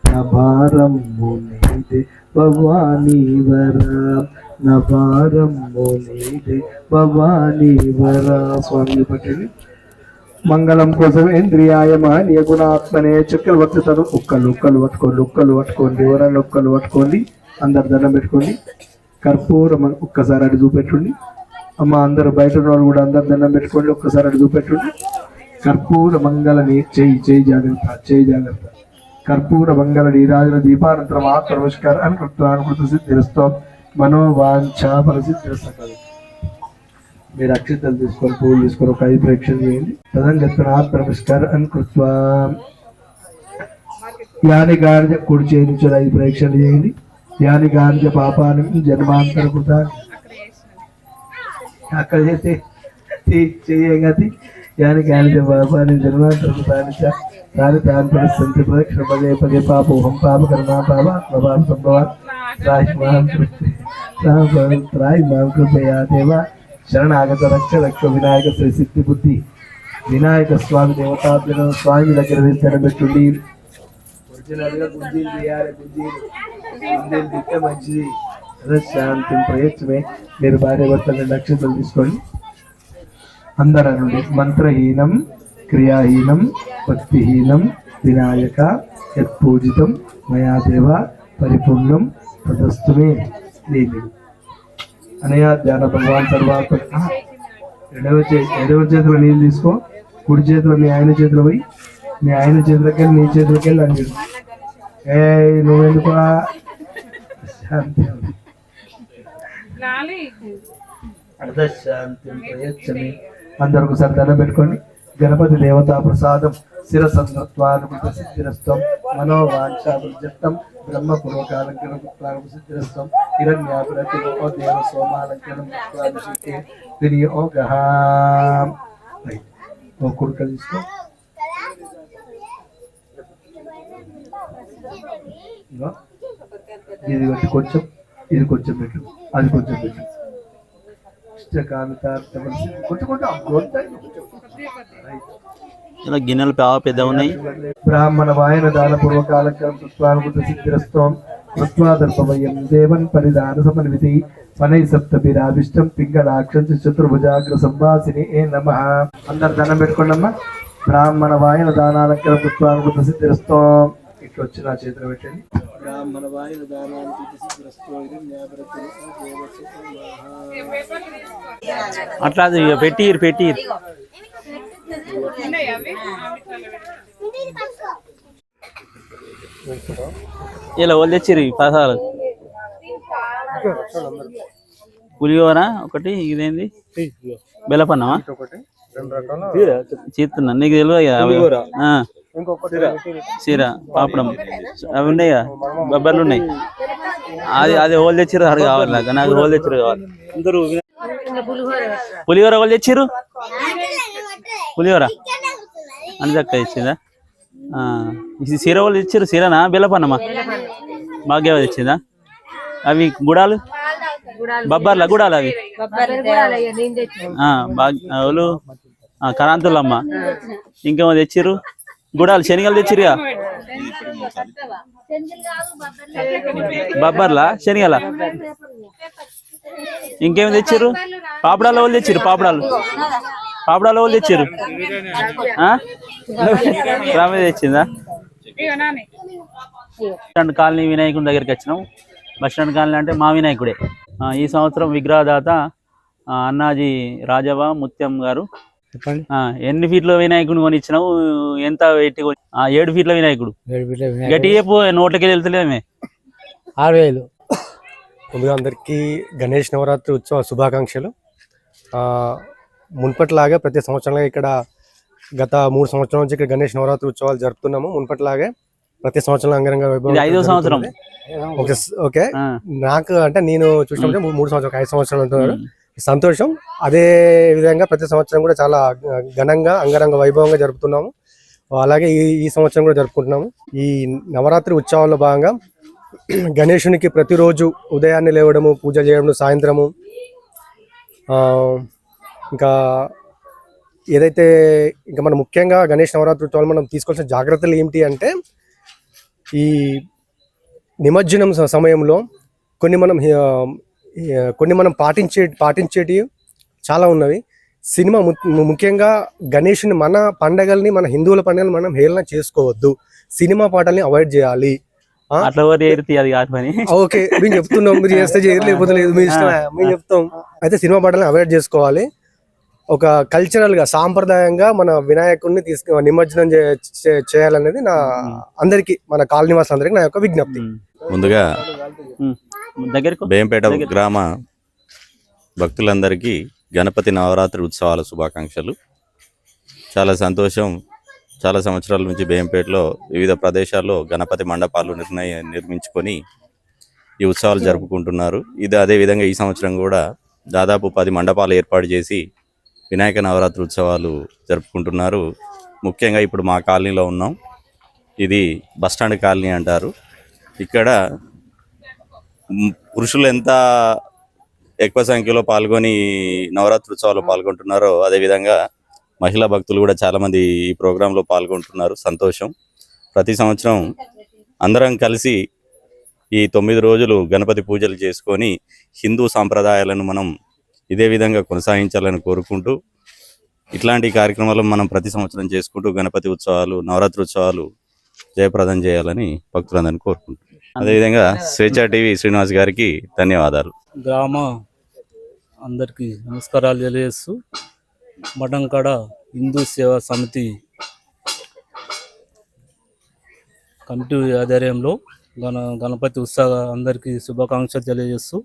నా భారం మునీదే భవానీ వరా నా భారం మునీదే భవానీ వరా స్వామి పట్టింది మంగళం కోసం ఇంద్రియాయమాన్య గుణాత్మనే చక్రవర్తి తను ఉక్కలు పట్టుకోండి ఎవరన్నా ఉక్కలు పట్టుకోండి అందరు దండం పెట్టుకోండి కర్పూరం ఒక్కసారి అడి చూపెట్టండి అమ్మ అందరు బయట వాళ్ళు కూడా అందరు దండం పెట్టుకోండి ఒక్కసారి అడి చూపెట్టండి కర్పూర మంగళని చేయి జాగ్రత్త కర్పూర మంగళ నీరాజన దీపానంతరం ఆత్మనమస్కారాన్ని కృత సిద్ధిరస్తో మనోవాంఛ ఫలసిద్ధిరస్త మీరు అక్షతలు తీసుకొని పూలు తీసుకొని ఒక 5 ప్రేక్షలు చేయండి. తదంగత్నాత్ నమస్కారం కృత్వా యాని గార్జ కుడి చేయి నుంచి 5 ప్రేక్షలు చేయండి. యాని గార్జ పాపాని జన్మాంతర కృత అక్కడ చేస్తే చేయగతి యాని గార్జ పాపాని జన్మాంతర కృతాని తాని తాని పరిస్థితి ప్రదక్షిణ పదే పదే పాపోహం పాప కర్మ పాప ఆత్మభావ సంభవ రాయి మాం కృపయా దేవ శరణాగత రక్ష రక్ష వినాయక శ్రీ సిద్ధి బుద్ధి వినాయక స్వామి దేవతాభ్యులను స్వామి దగ్గర వేసి పెట్టుండి ఒరిజినల్ గా గుంజీలు తీయాలి. గుంజీలు తింటే మంచిది. శాంతి ప్రయత్నమే. మీరు భార్య భర్తలు నక్షత్రాలు తీసుకోండి. అందరూ నుండి మంత్రహీనం క్రియాహీనం భక్తిహీనం వినాయక యత్ పూజితం మయా దేవ పరిపూర్ణం తదస్తుమే నీలి అనయా ధ్యాన భగవాన్ సర్వాత్మ. ఎడవ చేతిలో నీళ్ళు తీసుకో. కుడి చేతిలో మీ ఆయన చేతిలో పోయి మీ ఆయన చేతిలోకి వెళ్ళి నీ చేతిలోకి వెళ్ళి అని నువ్వెందుకు శాంతి అర్ధశాంతి ప్రయత్నమే. అందరూ ఒకసారి దండం పెట్టుకోండి. గణపతి దేవతా ప్రసాదం శిరసత్వానుకృత సిద్ధిరస్తం మనోవాంఛాభిజత్తం బ్రహ్మపూర్వకాలంకరణ సిద్ధిరస్తం హిరణ్యాభిరతిలో దేవ సోమాలంకరణం వినియోగ. ఓ కుడుక తీసుకో. ఇది కొంచెం ఇది కొంచెం పెట్టు అది కొంచెం పెట్టు. ఇలా గిన్నెలు పెద్ద ఉన్నాయి. బ్రాహ్మణ వాయన దాన పూర్వకాలంకరం పుష్పానుభూత సిద్ధిరస్తం తత్వాదర్పవయం దేవన్ పరిధాన సమన్వితి పనై సప్తభిరాభిష్టం పింగళాక్షం చతుర్భుజాగ్ర సంవాసిని ఏ నమః. అందరు దండం పెట్టుకోండమ్మా. బ్రాహ్మణ వాయన దానాలంకరం పుష్పానుభూత సిద్ధిరస్తం. ఇట్లా వచ్చి నా చేతిలో పెట్టండి. బ్రాహ్మణ వాయన దానాలంకృత సిద్ధిరస్తం. అట్లా పెట్టి ఇలా వాళ్ళు తెచ్చిరు పసాలు. పులిహోర ఒకటి, ఇదేంది బెల్లపన్నమా చేస్తున్నా నీకు తెలియదు. చీర పాపడం అవి ఉన్నాయి కదా, బొబ్బర్లు ఉన్నాయి. అది హోల్ తెచ్చిరు. అది కావాలి నాకు హోల్ తెచ్చిరు కావాలి. పులిహోర వాళ్ళు తెచ్చిరు. పులిహోర అని చక్క తెచ్చిందా? చీర వాళ్ళు తెచ్చిరు. చీరనా బెల్లపన్నమా భాగ్యవ తెచ్చిందా? అవి గుడాలు బొబ్బర్ల గుడాలు అవి వాళ్ళు కరాంతులమ్మ. ఇంకేమో తెచ్చిరు గుడాలు శనగలు తెచ్చిరుగా. బొబ్బర్లా శనగల ఇంకేమి తెచ్చిర్రు? పాపడాల వాళ్ళు తెచ్చిర్రు. పాపడాల వాళ్ళు తెచ్చిర్రు. రామే తెచ్చిందా? బస్టాండ్ కాలనీ వినాయకుడి దగ్గరికి వచ్చినాం. బస్టాండ్ కాలనీ అంటే మా వినాయకుడే. ఈ సంవత్సరం విగ్రహదాత అన్నాజీ రాజవ ముత్యం గారు. ఎన్ని ఫీట్ల వినాయకుడిని కొనిచ్చినావు? ఎంత పెట్టి? 7 ఫీట్ల వినాయకుడు. గట్టి చెప్పు, నోట్లకి వెళ్తలేమే. 6,000. ముందుగా అందరికీ గణేష్ నవరాత్రి ఉత్సవ శుభాకాంక్షలు. మున్పట్లాగా ప్రతి సంవత్సరంగా ఇక్కడ గత 3 సంవత్సరాల నుంచి ఇక్కడ గణేష్ నవరాత్రి ఉత్సవాలు జరుపుతున్నాము. మున్పట్లాగే ప్రతి సంవత్సరం అంగరంగ వైభవం. 5వ సంవత్సరం. ఓకే, నాకు అంటే నేను చూసినప్పుడు 3 సంవత్సరాలు 5 సంవత్సరాలు అంటున్నారు. సంతోషం. అదే విధంగా ప్రతి సంవత్సరం కూడా చాలా ఘనంగా అంగరంగ వైభవంగా జరుపుతున్నాము. అలాగే ఈ సంవత్సరం కూడా జరుపుకుంటున్నాము. ఈ నవరాత్రి ఉత్సవాల్లో భాగంగా గణేశునికి ప్రతిరోజు ఉదయాన్నే లేవడము, పూజ చేయడము, సాయంత్రము ఇంకా ఏదైతే ఇంకా మనం ముఖ్యంగా గణేష్ నవరాత్రి ఉత్సవాలు మనం తీసుకోవాల్సిన జాగ్రత్తలు ఏమిటి అంటే, ఈ నిమజ్జనం సమయంలో కొన్ని మనం పాటించేటివి చాలా ఉన్నవి. సినిమా ముఖ్యంగా గణేషుని మన పండగల్ని, మన హిందువుల పండుగలు మనం హేళన చేసుకోవద్దు. సినిమా పాటల్ని అవాయిడ్ చేయాలి. ఓకే, మేము చెప్తున్నాం, మీరు చేస్తే చేయరు, లేకపోతే లేదు, మీ ఇష్టం, మేము చెప్తాం. అయితే సినిమా పాటల్ని అవాయిడ్ చేసుకోవాలి. ఒక కల్చరల్ గా, సాంప్రదాయంగా మన వినాయకుడిని నిమజ్జనం చేయాలనేది నా అందరికి, మన కాలనీ వాసులందరికీ నా యొక్క విజ్ఞప్తి. ముందుగా బేంపేట గ్రామ భక్తులందరికీ గణపతి నవరాత్రి ఉత్సవాల శుభాకాంక్షలు. చాలా సంతోషం. చాలా సంవత్సరాల నుంచి బేయంపేటలో వివిధ ప్రదేశాల్లో గణపతి మండపాలు నిర్మించుకొని ఈ ఉత్సవాలు జరుపుకుంటున్నారు. ఇది అదేవిధంగా ఈ సంవత్సరం కూడా దాదాపు 10 మండపాలు ఏర్పాటు చేసి వినాయక నవరాత్రి ఉత్సవాలు జరుపుకుంటున్నారు. ముఖ్యంగా ఇప్పుడు మా కాలనీలో ఉన్నాం. ఇది బస్టాండ్ కాలనీ అంటారు. ఇక్కడ పురుషులు ఎంత ఎక్కువ సంఖ్యలో పాల్గొని నవరాత్రి ఉత్సవాల్లో పాల్గొంటున్నారో అదేవిధంగా మహిళా భక్తులు కూడా చాలామంది ఈ ప్రోగ్రాంలో పాల్గొంటున్నారు. సంతోషం. ప్రతి సంవత్సరం అందరం కలిసి ఈ 9 రోజులు గణపతి పూజలు చేసుకొని హిందూ సాంప్రదాయాలను మనం ఇదే విధంగా కొనసాగించాలని కోరుకుంటూ ఇట్లాంటి కార్యక్రమాలు మనం ప్రతి సంవత్సరం చేసుకుంటూ గణపతి ఉత్సవాలు నవరాత్రి ఉత్సవాలు జయప్రదం చేయాలని భక్తులందరినీ కోరుకుంటున్నాం. అదేవిధంగా స్వేచ్ఛ టీవీ శ్రీనివాస్ గారికి ధన్యవాదాలు. గ్రామ అందరికీ నమస్కారాలు తెలియజేస్తూ మఠంకాడ హిందూ సేవా సమితి కమిటీ ఆధ్వర్యంలో గణపతి ఉత్సవ అందరికీ శుభాకాంక్షలు తెలియజేస్తూ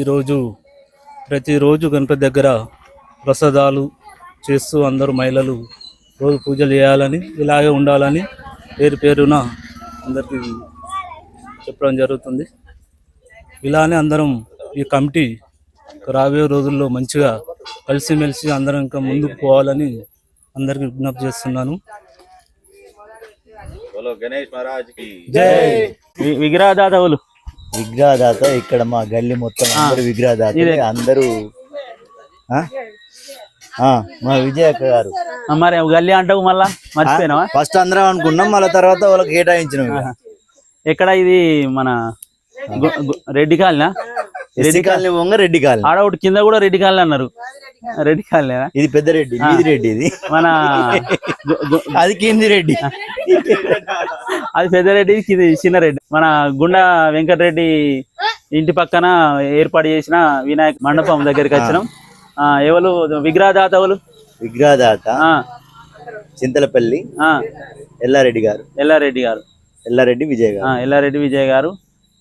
ఈరోజు ప్రతిరోజు గణపతి దగ్గర ప్రసాదాలు చేస్తూ అందరూ మహిళలు రోజు పూజలు చేయాలని ఇలాగే ఉండాలని పేరున అందరికీ చెప్పడం జరుగుతుంది. ఇలానే అందరం ఈ కమిటీ రాబోయే రోజుల్లో మంచిగా కలిసిమెలిసి అందరం ఇంకా ముందుకు పోవాలని అందరికీ విజ్ఞప్తి చేస్తున్నాను. విగ్రహదాత ఇక్కడ మా గల్లీ మొత్తం అందరు విగ్రహదాత అందరూ మా విజయక్క గారు. మరి గల్లీ అంటావు మళ్ళా మర్చిపోయినావా? ఫస్ట్ అందరం అనుకున్నాం, మళ్ళీ తర్వాత వాళ్ళకి కేటాయించినాం. ఎక్కడ ఇది మన రెడ్డి కాలనా? రెడ్డి కాలనీ పొంగ రెడ్డి కాలనీ ఆడ ఒకటి కింద కూడా రెడ్డి కాలనీ అన్నారు. రెడ్డి కాలనీ ఇది పెద్ద రెడ్డి, మీది రెడ్డి ఇది మన అది కింది రెడ్డి, అది పెద్ద రెడ్డి, ఇది చిన్న రెడ్డి. మన గుండా వెంకటరెడ్డి ఇంటి పక్కన ఏర్పాటు చేసిన వినాయక మండపం దగ్గరికి వచ్చినాం. ఎవరు విగ్రహదాత? విగ్రహదాత చింతలపల్లి ఎల్లారెడ్డి గారు. ఎల్లారెడ్డి విజయ్ గారు. ఎల్లారెడ్డి విజయ్ గారు.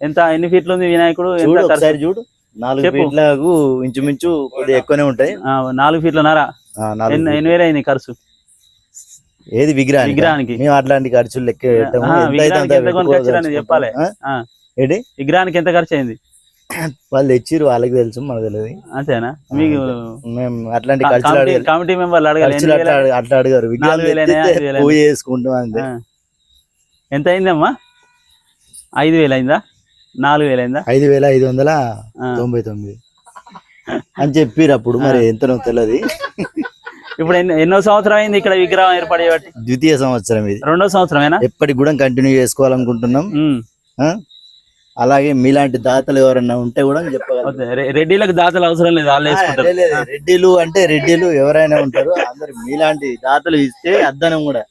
ఎన్ని ఫీట్లు ఉంది వినాయకుడు? ఒకసారి చూడు. 4 ఫీట్లకు ఇంచుమించు కొద్దిగా ఎక్కువనే ఉంటాయి. 4 ఫీట్లన్నారా? ఎన్ని వేలు అయింది ఖర్చు? ఏది విగ్రహానికి? మేము అట్లాంటి ఖర్చులు లెక్క చెప్పాలి. విగ్రహానికి ఎంత ఖర్చు అయింది? వాళ్ళు తెచ్చిరు, వాళ్ళకి తెలుసు, మనకు తెలియదు. అంతేనా? మీకు మేము అట్లాంటి ఖర్చులు కమిటీ మెంబర్లు అడగాలి. అట్లా అడిగారు. విగ్రహం పూజ చేసుకుంటాం అంతే. ఎంత అయిందమ్మా? 5,000 అయిందా? 4,000 అయిందా? 5,599 అని చెప్పిరు అప్పుడు. మరి ఎంతనో తెలియదు. ఇప్పుడు ఎన్నో సంవత్సరం అయింది ఇక్కడ విగ్రహం ఏర్పాటు చేయబట్టి? ద్వితీయ సంవత్సరం ఇది. 2వ సంవత్సరమేనా? ఎప్పటికి కూడా కంటిన్యూ చేసుకోవాలనుకుంటున్నాం. అలాగే మీలాంటి దాతలు ఎవరన్నా ఉంటే కూడా చెప్పగలరు. రెడ్డిలకు దాతలు అవసరం లేదు, రెడ్డిలు అంటే రెడ్డిలు ఎవరైనా ఉంటారు. అందరు మీలాంటి దాతలు ఇస్తే అద్దనం కూడా.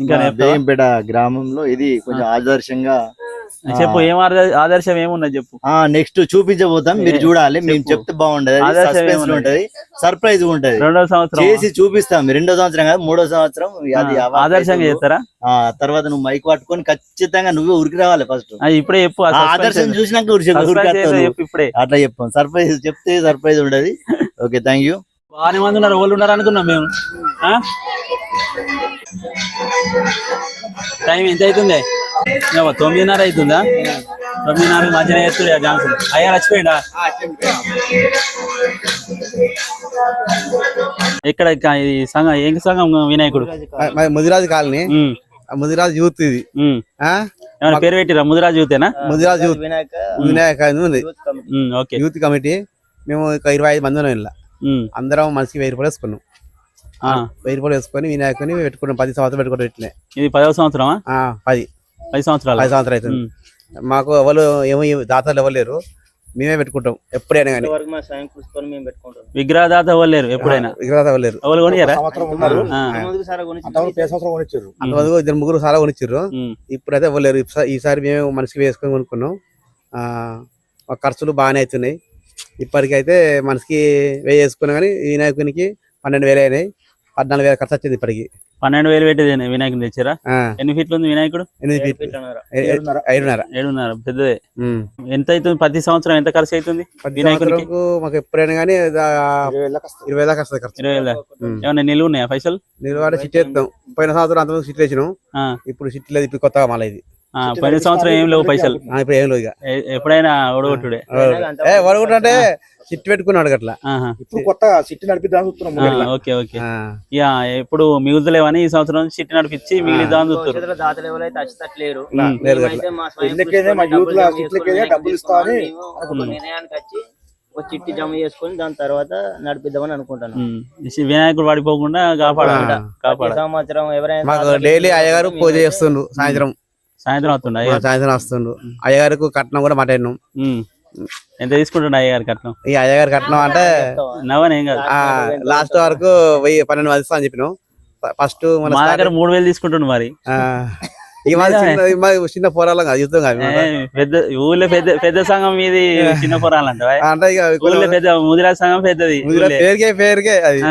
ఇంకా బేయంపేట గ్రామంలో ఇది కొంచెం ఆదర్శంగా. చెప్పు, ఏం ఆదర్శం ఏమున్నది చెప్పు. నెక్స్ట్ చూపించబోతాం, మీరు చూడాలి. మేము చెప్తే బాగుంటది, సస్పెన్స్ ఉంటది, సర్ప్రైజ్ ఉంటది. 2వ సంవత్సరం చేసి చూపిస్తాం. 2వ సంవత్సరం కాదు, 3వ సంవత్సరం అది ఆదర్శంగా చేస్తారా? తర్వాత నువ్వు మైక్ పట్టుకొని ఖచ్చితంగా నువ్వే ఉరికి రావాలి. ఫస్ట్ ఇప్పుడే చెప్పు. ఆదర్శం చూసినాక ఇప్పుడే అట్లా చెప్పాం. సర్ప్రైజ్ చెప్తే సర్ప్రైజ్ ఉంటది. Okay, thank you. బాగానే మంది ఉన్నారు, వాళ్ళు ఉన్నారు అనుకున్నాం మేము. టైం ఎంత అవుతుంది? 9:30 అవుతుందా? 9:30 మధ్యన ఎత్తుడు ఛాన్స్. అయ్యా చచ్చిపోయిందా? ఎక్కడ సంఘం? ఏం సంఘం? వినాయకుడు ముదిరాజు కాలనీ, ముదిరాజు యూత్. ఇది ఏమైనా పేరు పెట్టిరా? ముదిరాజు యూతేనా? Mudiraj youth Vinayaka youth committee. మేము 25 మంది ఉన్నాం. ఇలా అందరం మనిషికి 1000 రూపాయలు వేసుకున్నాం. 1000 రూపాయలు వేసుకొని వినాయకుని పెట్టుకున్నాం. 10 సంవత్సరాలు పెట్టుకుంటాం. ఇట్లనే. ఇది 10వ సంవత్సరమా? 10 సంవత్సరాలు అవుతుంది. మాకు ఎవరు ఏమో దాతలు ఎవరు లేరు, మేమే పెట్టుకుంటాం ఎప్పుడైనా కానీ. విగ్రహదాత ఎవరు లేరు ఎప్పుడైనా? విగ్రహదాత ఎవరు లేరు. ఎవరు కొనియారా? అంతమంది 2-3 సార్లు కొనిచ్చారు. ఇప్పుడైతే ఎవరు లేరు. ఈసారి మేము మనిషికి వేసుకొని కొనుక్కున్నాం. మా ఖర్చులు బాగానే అవుతున్నాయి. ఇప్పటికైతే మనిషికి 1000 వేసుకున్నా కానీ వినాయకునికి 12,000 అయినాయి. 14,000 ఖర్చు వచ్చింది ఇప్పటికి. 12,000 పెట్టి వినాయకుని తెచ్చారా? ఎన్ని ఫీట్లు ఉంది వినాయకుడు? 7.5 పెద్దదే. ఎంత అవుతుంది ప్రతి సంవత్సరం? ఎంత ఖర్చు అవుతుంది వినాయకుడికి? మాకు ఎప్పుడైనా కానీ 20,000 దాకా వస్తుంది ఖర్చు. 20,000. ఏమన్నా నిలువ ఉన్నాయా పైసలు? నిలువ సిట్ వేస్తాం. పోయిన సంవత్సరం అంతమంది సిట్లు వేసినాం. ఇప్పుడు సిట్ లేదు, ఇప్పుడు కొత్తగా మళ్ళీ ఇది. పోయిన సంవత్సరం ఏం లేవు పైసలు? ఇప్పుడు ఏం లేవు. ఇక ఎప్పుడైనా ఓడగొట్టుడే ఓడగొట్టు అంటే సిట్ పెట్టుకున్నాడు అట్లా. ఇప్పుడు కొత్తగా సిట్టి నడిపిద్దాం చూస్తున్నాం. Okay okay. ఇక ఎప్పుడు మిగులుతలేవని ఈ సంవత్సరం సిట్టి నడిపించి మిగిలిద్దామని చూస్తారు. డబ్బులు ఇస్తామని చిట్టి జమ చేసుకొని దాని తర్వాత నడిపిద్దామని అనుకుంటాను. వినాయకుడు పడిపోకుండా కాపాడాలి. సంవత్సరం ఎవరైనా మాకు డైలీ అయ్యగారు పూజ చేస్తుండ్రు. సాయంత్రం వస్తుండు. అయ్యగారికి కట్నం కూడా మటన్. ఎంత తీసుకుంటుండ అయ్యగారి కట్నం? ఈ అయ్యగారి కట్నం అంటే నవ్వని ఏం కాదు, లాస్ట్ వరకు 12,000 ఇస్తా అని చెప్పినాం. ఫస్ట్ మా దగ్గర 3,000 తీసుకుంటుండు. మరి చిన్న పోరాలం కాదు, యుద్ధం కాదు. పెద్ద ఊళ్ళో పెద్ద సంఘం మీది చిన్న పోరాలు అంటే ఊళ్ళో పెద్ద ముదిరాజ్ సంఘం పెద్దది. పేరుకే అది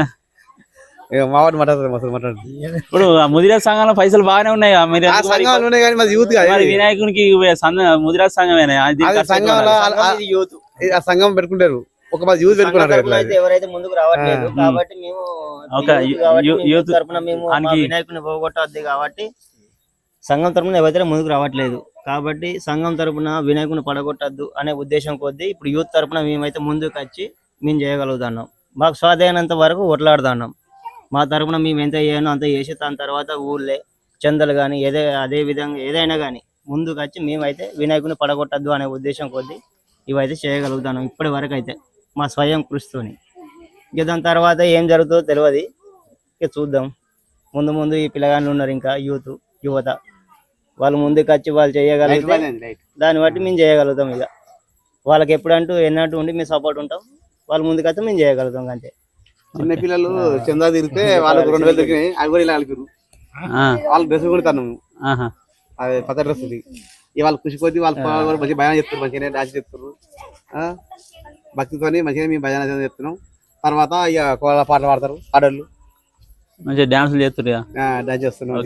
మావాడు మాట్లాడుతుంది. ఇప్పుడు ముదిరాజ్ సంఘంలో పైసలు బాగానే ఉన్నాయి. వినాయకునికి ముదిరాజ్ సంఘమేనా? సంఘం పెట్టుకుంటారు. ఒక యూత్ పెట్టుకున్నారు. ఎవరైతే ముందుకు రావట్లేదు కాబట్టి మేము యూత్ తరపున మేము వినాయకుని పోగొట్టద్దు కాబట్టి సంఘం తరపున ఎవరైతే ముందుకు రావట్లేదు కాబట్టి సంఘం తరపున వినాయకుని పడగొట్టద్దు అనే ఉద్దేశం కొద్దీ ఇప్పుడు యూత్ తరపున మేమైతే ముందుకు వచ్చి మేము చేయగలుగుతున్నాం. మాకు స్వాధీనంత వరకు కొట్లాడుతున్నాం. మా తరపున మేము ఎంత చేయనో అంత చేసి దాని తర్వాత ఊళ్ళే చందలు కానీ అదే విధంగా ఏదైనా కానీ ముందుకు వచ్చి మేమైతే వినాయకుని పడగొట్టద్దు అనే ఉద్దేశం కొద్దీ ఇవైతే చేయగలుగుతాను ఇప్పటి వరకు అయితే మా స్వయం కృషితోని. ఇక దాని తర్వాత ఏం జరుగుతుందో తెలియదు, ఇక చూద్దాం. ముందు ఈ పిల్లగాళ్ళు ఉన్నారు ఇంకా యువత, వాళ్ళు ముందుకు వచ్చి వాళ్ళు చేయగలిగితే దాన్ని బట్టి మేము చేయగలుగుతాం. ఇక వాళ్ళకి ఎప్పుడంటూ ఎన్నట్టు ఉండి మేము సపోర్ట్ ఉంటాం. వాళ్ళు ముందుకు వస్తే మేము చేయగలుగుతాం అంతే. చిన్న పిల్లలు చందా తిరిగితే వాళ్ళకి 2,000 దొరికినాయి. అవి కూడా ఇలా అలిపారు. వాళ్ళకి డ్రెస్ కొడతాను. అదే కొత్త డ్రెస్ ఇది. వాళ్ళు కృషి కొద్ది వాళ్ళు మంచిగా భజన చెప్తారు, మంచిగానే డాన్స్ చెప్తారు. భక్తితోని మంచిగా మేము భజన చెప్తున్నాం. తర్వాత ఇక కోళ్ళ పాటలు పాడతారు, ఆడళ్ళు మంచిగా డాన్సులు చేస్తారు, డాన్స్ చేస్తున్నాం.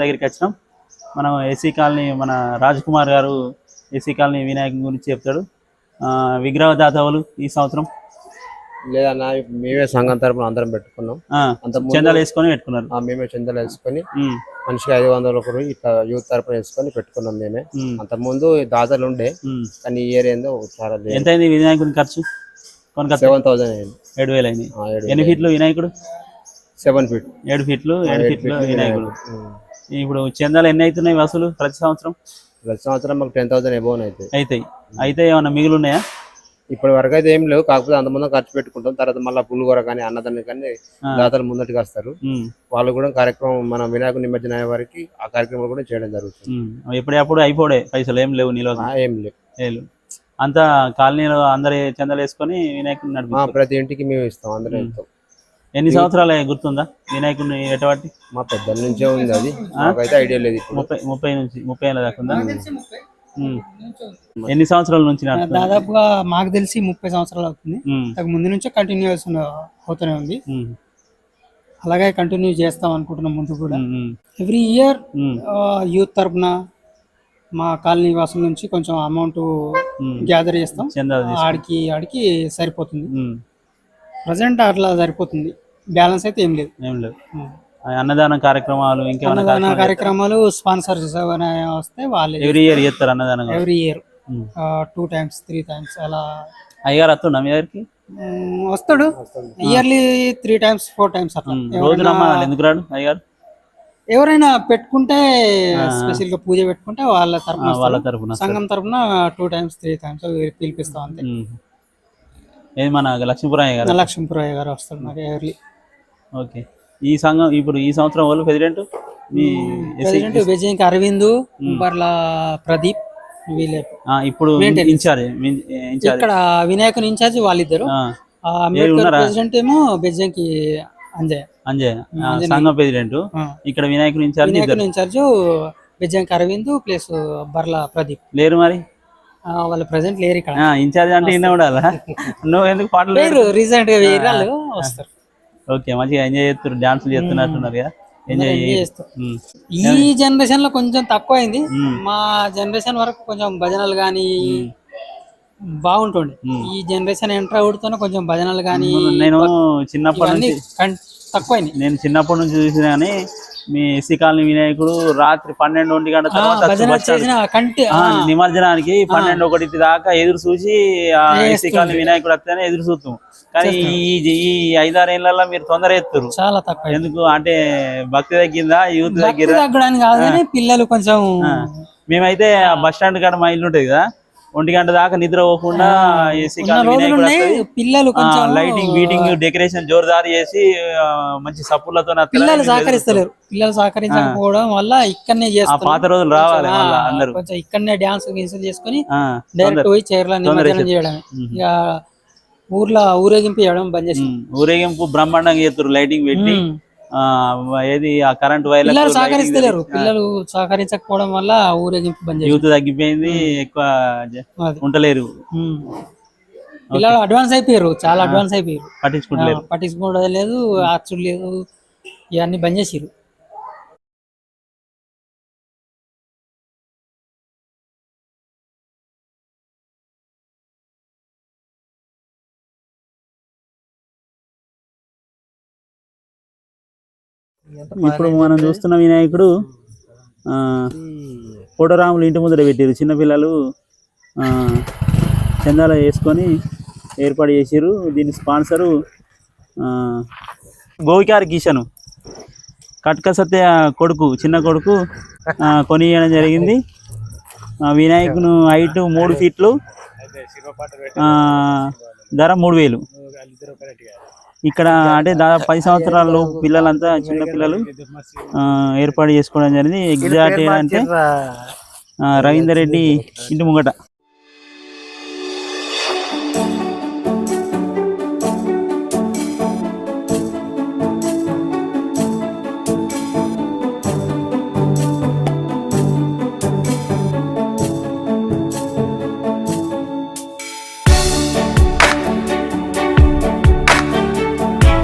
దగ్గరికి వచ్చినాం. మనం ఏసీ కాలనీ మన రాజ్ కుమార్ గారు ఏసీ కాలనీ వినాయకుని గురించి చెప్తాడు. విగ్రహ దాతవులు ఈ సంవత్సరం లేదన్నా మేమే సంఘం తరపున అందరం పెట్టుకున్నాం. చందాలు వేసుకొని పెట్టుకున్నారు. మేమే చందాలు వేసుకొని మనిషికి 500 రూపాయలు ఇట్లా యూత్ తరపున వేసుకొని పెట్టుకున్నాం మేమే. అంత ముందు దాతలు ఉండే కానీ ఈ ఇయర్ ఏందో చాలా ఎంత అయింది వినాయకుని ఖర్చు? 7,000 అయింది. 7,000 అయింది. ఎన్ని ఫీట్లు వినాయకుడు? 7 ఫీట్. 7 ఫీట్లు వినాయకుడు. ఇప్పుడు చందాలు ఎన్ని అవుతున్నాయి వసూలు ప్రతి సంవత్సరం? ప్రతి సంవత్సరం మాకు 10,000 ఎబోన్ అవుతాయి. అయితే ఏమన్నా మిగిలి ఉన్నాయా? ఇప్పటి వరకు అయితే ఏం లేవు. కాకపోతే అంతమంది ఖర్చు పెట్టుకుంటాం. తర్వాత మళ్ళీ పులిగూర కానీ అన్నదాన్ని కానీ దాతలు ముందటికి వస్తారు. వాళ్ళు కూడా కార్యక్రమం మన వినాయకుడు నిమజ్జనం అయ్యే వారికి ఆ కార్యక్రమాలు కూడా చేయడం జరుగుతుంది. ఎప్పుడప్పుడు అయిపోడే పైసలు ఏం లేవు నిలో? ఏం లేవు. అంతా కాలనీలో అందరు చందాలు వేసుకొని వినాయకుడిని నడిపి ప్రతి ఇంటికి మేము ఇస్తాం, అందరం ఇస్తాం. ఎన్ని సంవత్సరాలు గుర్తుందా వినాయకుడిని ఎటువంటి? మా పెద్దల నుంచే ఉంది అది, నాకైతే ఐడియా లేదు. 30 ఏళ్ళ దాకా ఉందా? ఎన్ని సంవత్సరాల నుంచి? దాదాపుగా మాకు తెలిసి 30 సంవత్సరాలు అవుతుంది. ముందు నుంచే కంటిన్యూస్ అవుతూనే ఉంది. అలాగే కంటిన్యూ చేస్తాం అనుకుంటున్నాం ముందు కూడా. ఎవ్రీ ఇయర్ యూత్ తరపున మా కాలనీ వాసుల నుంచి కొంచెం అమౌంట్ గ్యాదర్ చేస్తాం. ఆడికి సరిపోతుంది. ప్రజెంట్ అట్లా సరిపోతుంది. బ్యాలెన్స్ అయితే ఏం లేదు. అన్నదాన కార్యక్రమాలు అన్నదాన కార్యక్రమాలు స్పాన్సర్స్ వస్తే వాళ్ళు ఎవ్రీ ఇయర్ చేస్తారు అన్నదానం. ఎవ్రీ ఇయర్ 2 times 3 times అలా. అయ్యగారు వస్తుండ మీ దగ్గరికి? వస్తాడు ఇయర్లీ 3 times 4 times అట్లా. రోజు నమ్మాలి. ఎందుకు రాడు అయ్యగారు? ఎవరైనా పెట్టుకుంటే స్పెషల్ గా పూజ పెట్టుకుంటే వాళ్ళ తరపున సంఘం తరపున 2 times 3 times పిలిపిస్తాం అంతే. ఏది మన లక్ష్మీపురం అయ్య గారు వస్తాడు నాకు ఎర్లీ. ఓకే. ఈ సంఘం ఇప్పుడు ఈ సంవత్సరం వాళ్ళు ప్రెసిడెంట్ విజయంకి అరవింద్, బర్ల ప్రదీప్, వీళ్ళే ఇప్పుడు Maintenance. ఇన్ఛార్జ్ ఇక్కడ వినాయకుని ఇన్ఛార్జ్ వాళ్ళిద్దరు. అంబేద్కర్ ప్రెసిడెంట్ ఏమో బెజ్జంకి అంజయ్. సంఘం ప్రెసిడెంట్. ఇక్కడ వినాయకుని ఇన్ఛార్జ్ వినాయకుని ఇన్ఛార్జ్ బెజ్జంకి అరవింద్ ప్లస్ బర్ల ప్రదీప్ లేరు మరి. వాళ్ళు ప్రెసెంట్ లేరు ఇక్కడ. ఇన్ఛార్జ్ అంటే ఇన్న ఉండాలా? నువ్వు ఎందుకు పాటలు లేరు, రీసెంట్ గా వేరే వాళ్ళు వస్తారు. ఓకే, మంచిగా ఎంజాయ్ చేస్తారు, డాన్సులు చేస్తున్నట్టున్నారు కదా. ఎంజాయ్ చేస్తారు. ఈ జనరేషన్ లో కొంచెం తక్కువ అయింది. మా జనరేషన్ వరకు కొంచెం భజనలు గానీ బాగుంటుండే. ఈ జనరేషన్ ఎంటర్ అవుతూనే కొంచెం భజనలు గానీ నేను చిన్నప్పటి నుంచి తక్కువైంది. నేను చిన్నప్పటి నుంచి చూసిన కానీ మీ ఎస్సీ కాలనీ వినాయకుడు రాత్రి 12-1 గంటల తర్వాత నిమజ్జనానికి 12-1 దాకా ఎదురు చూసి ఎస్సీ కాలనీ వినాయకుడు వస్తేనే ఎదురు చూస్తాం. కానీ ఈ 5-6 ఏళ్లలో మీరు తొందర ఎత్తురు. చాలా తక్కువ. ఎందుకు అంటే భక్తి తగ్గిందా, యూత్ తగ్గిరా? పిల్లలు కొంచెం మేమైతే బస్ స్టాండ్ కాడ మా ఇల్లు ఉంటది కదా, 1 గంట దాకా నిద్ర పోకుండా ఏసీ పిల్లలు లైటింగ్ బీటింగ్ డెకరేషన్ జోరుదారు చేసి మంచి సప్పులతో పిల్లలు సహకరిస్తలేరు. పిల్లలు సహకరించకపోవడం వల్ల ఇక్కడనే చేస్తారు. పాత రోజులు రావాలి అందరూ. కొంచెం ఇక్కడనే డాన్స్ గీన్సులు చేసుకుని డైరెక్ట్ పోయి చైర్ల నిమజ్జనం చేయడమే. ఇక ఊర్లో ఊరేగింపు చేయడం బంద్ చేసి ఊరేగింపు బ్రహ్మాండంగా చేస్తారు, లైటింగ్ పెట్టి. ఏది ఆ కరెంట్ వైర్ పిల్లలు సహకరిస్తలేరు. పిల్లలు సహకరించకపోవడం వల్ల ఊరేగింపు బంద్ చేసి యూత్ తగ్గిపోయింది, ఎక్కువ ఉండలేరు. పిల్లలు అడ్వాన్స్ అయిపోయారు, చాలా అడ్వాన్స్ అయిపోయారు. పట్టించుకోవడం లేదు, అచ్చుడు లేదు, ఇవన్నీ బంద్ చేసిరు. ఇప్పుడు మనం చూస్తున్న వినాయకుడు కోటరాములు ఇంటి ముందర పెట్టారు. చిన్నపిల్లలు చందాల వేసుకొని ఏర్పాటు చేసారు. దీని స్పాన్సరు గోవికార్ కిషన్, కట్క సత్య కొడుకు, చిన్న కొడుకు కొనియడం జరిగింది. వినాయకుని హైట్ 3 ఫీట్లు, ధర 3000. ఇక్కడ అంటే దాదాపు 10 సంవత్సరాలు పిల్లలంతా చిన్న పిల్లలు ఏర్పాటు చేసుకోవడం జరిగింది. ఎగ్జాక్ట్ అంటే రవీందర్ రెడ్డి ఇంటి ముంగట.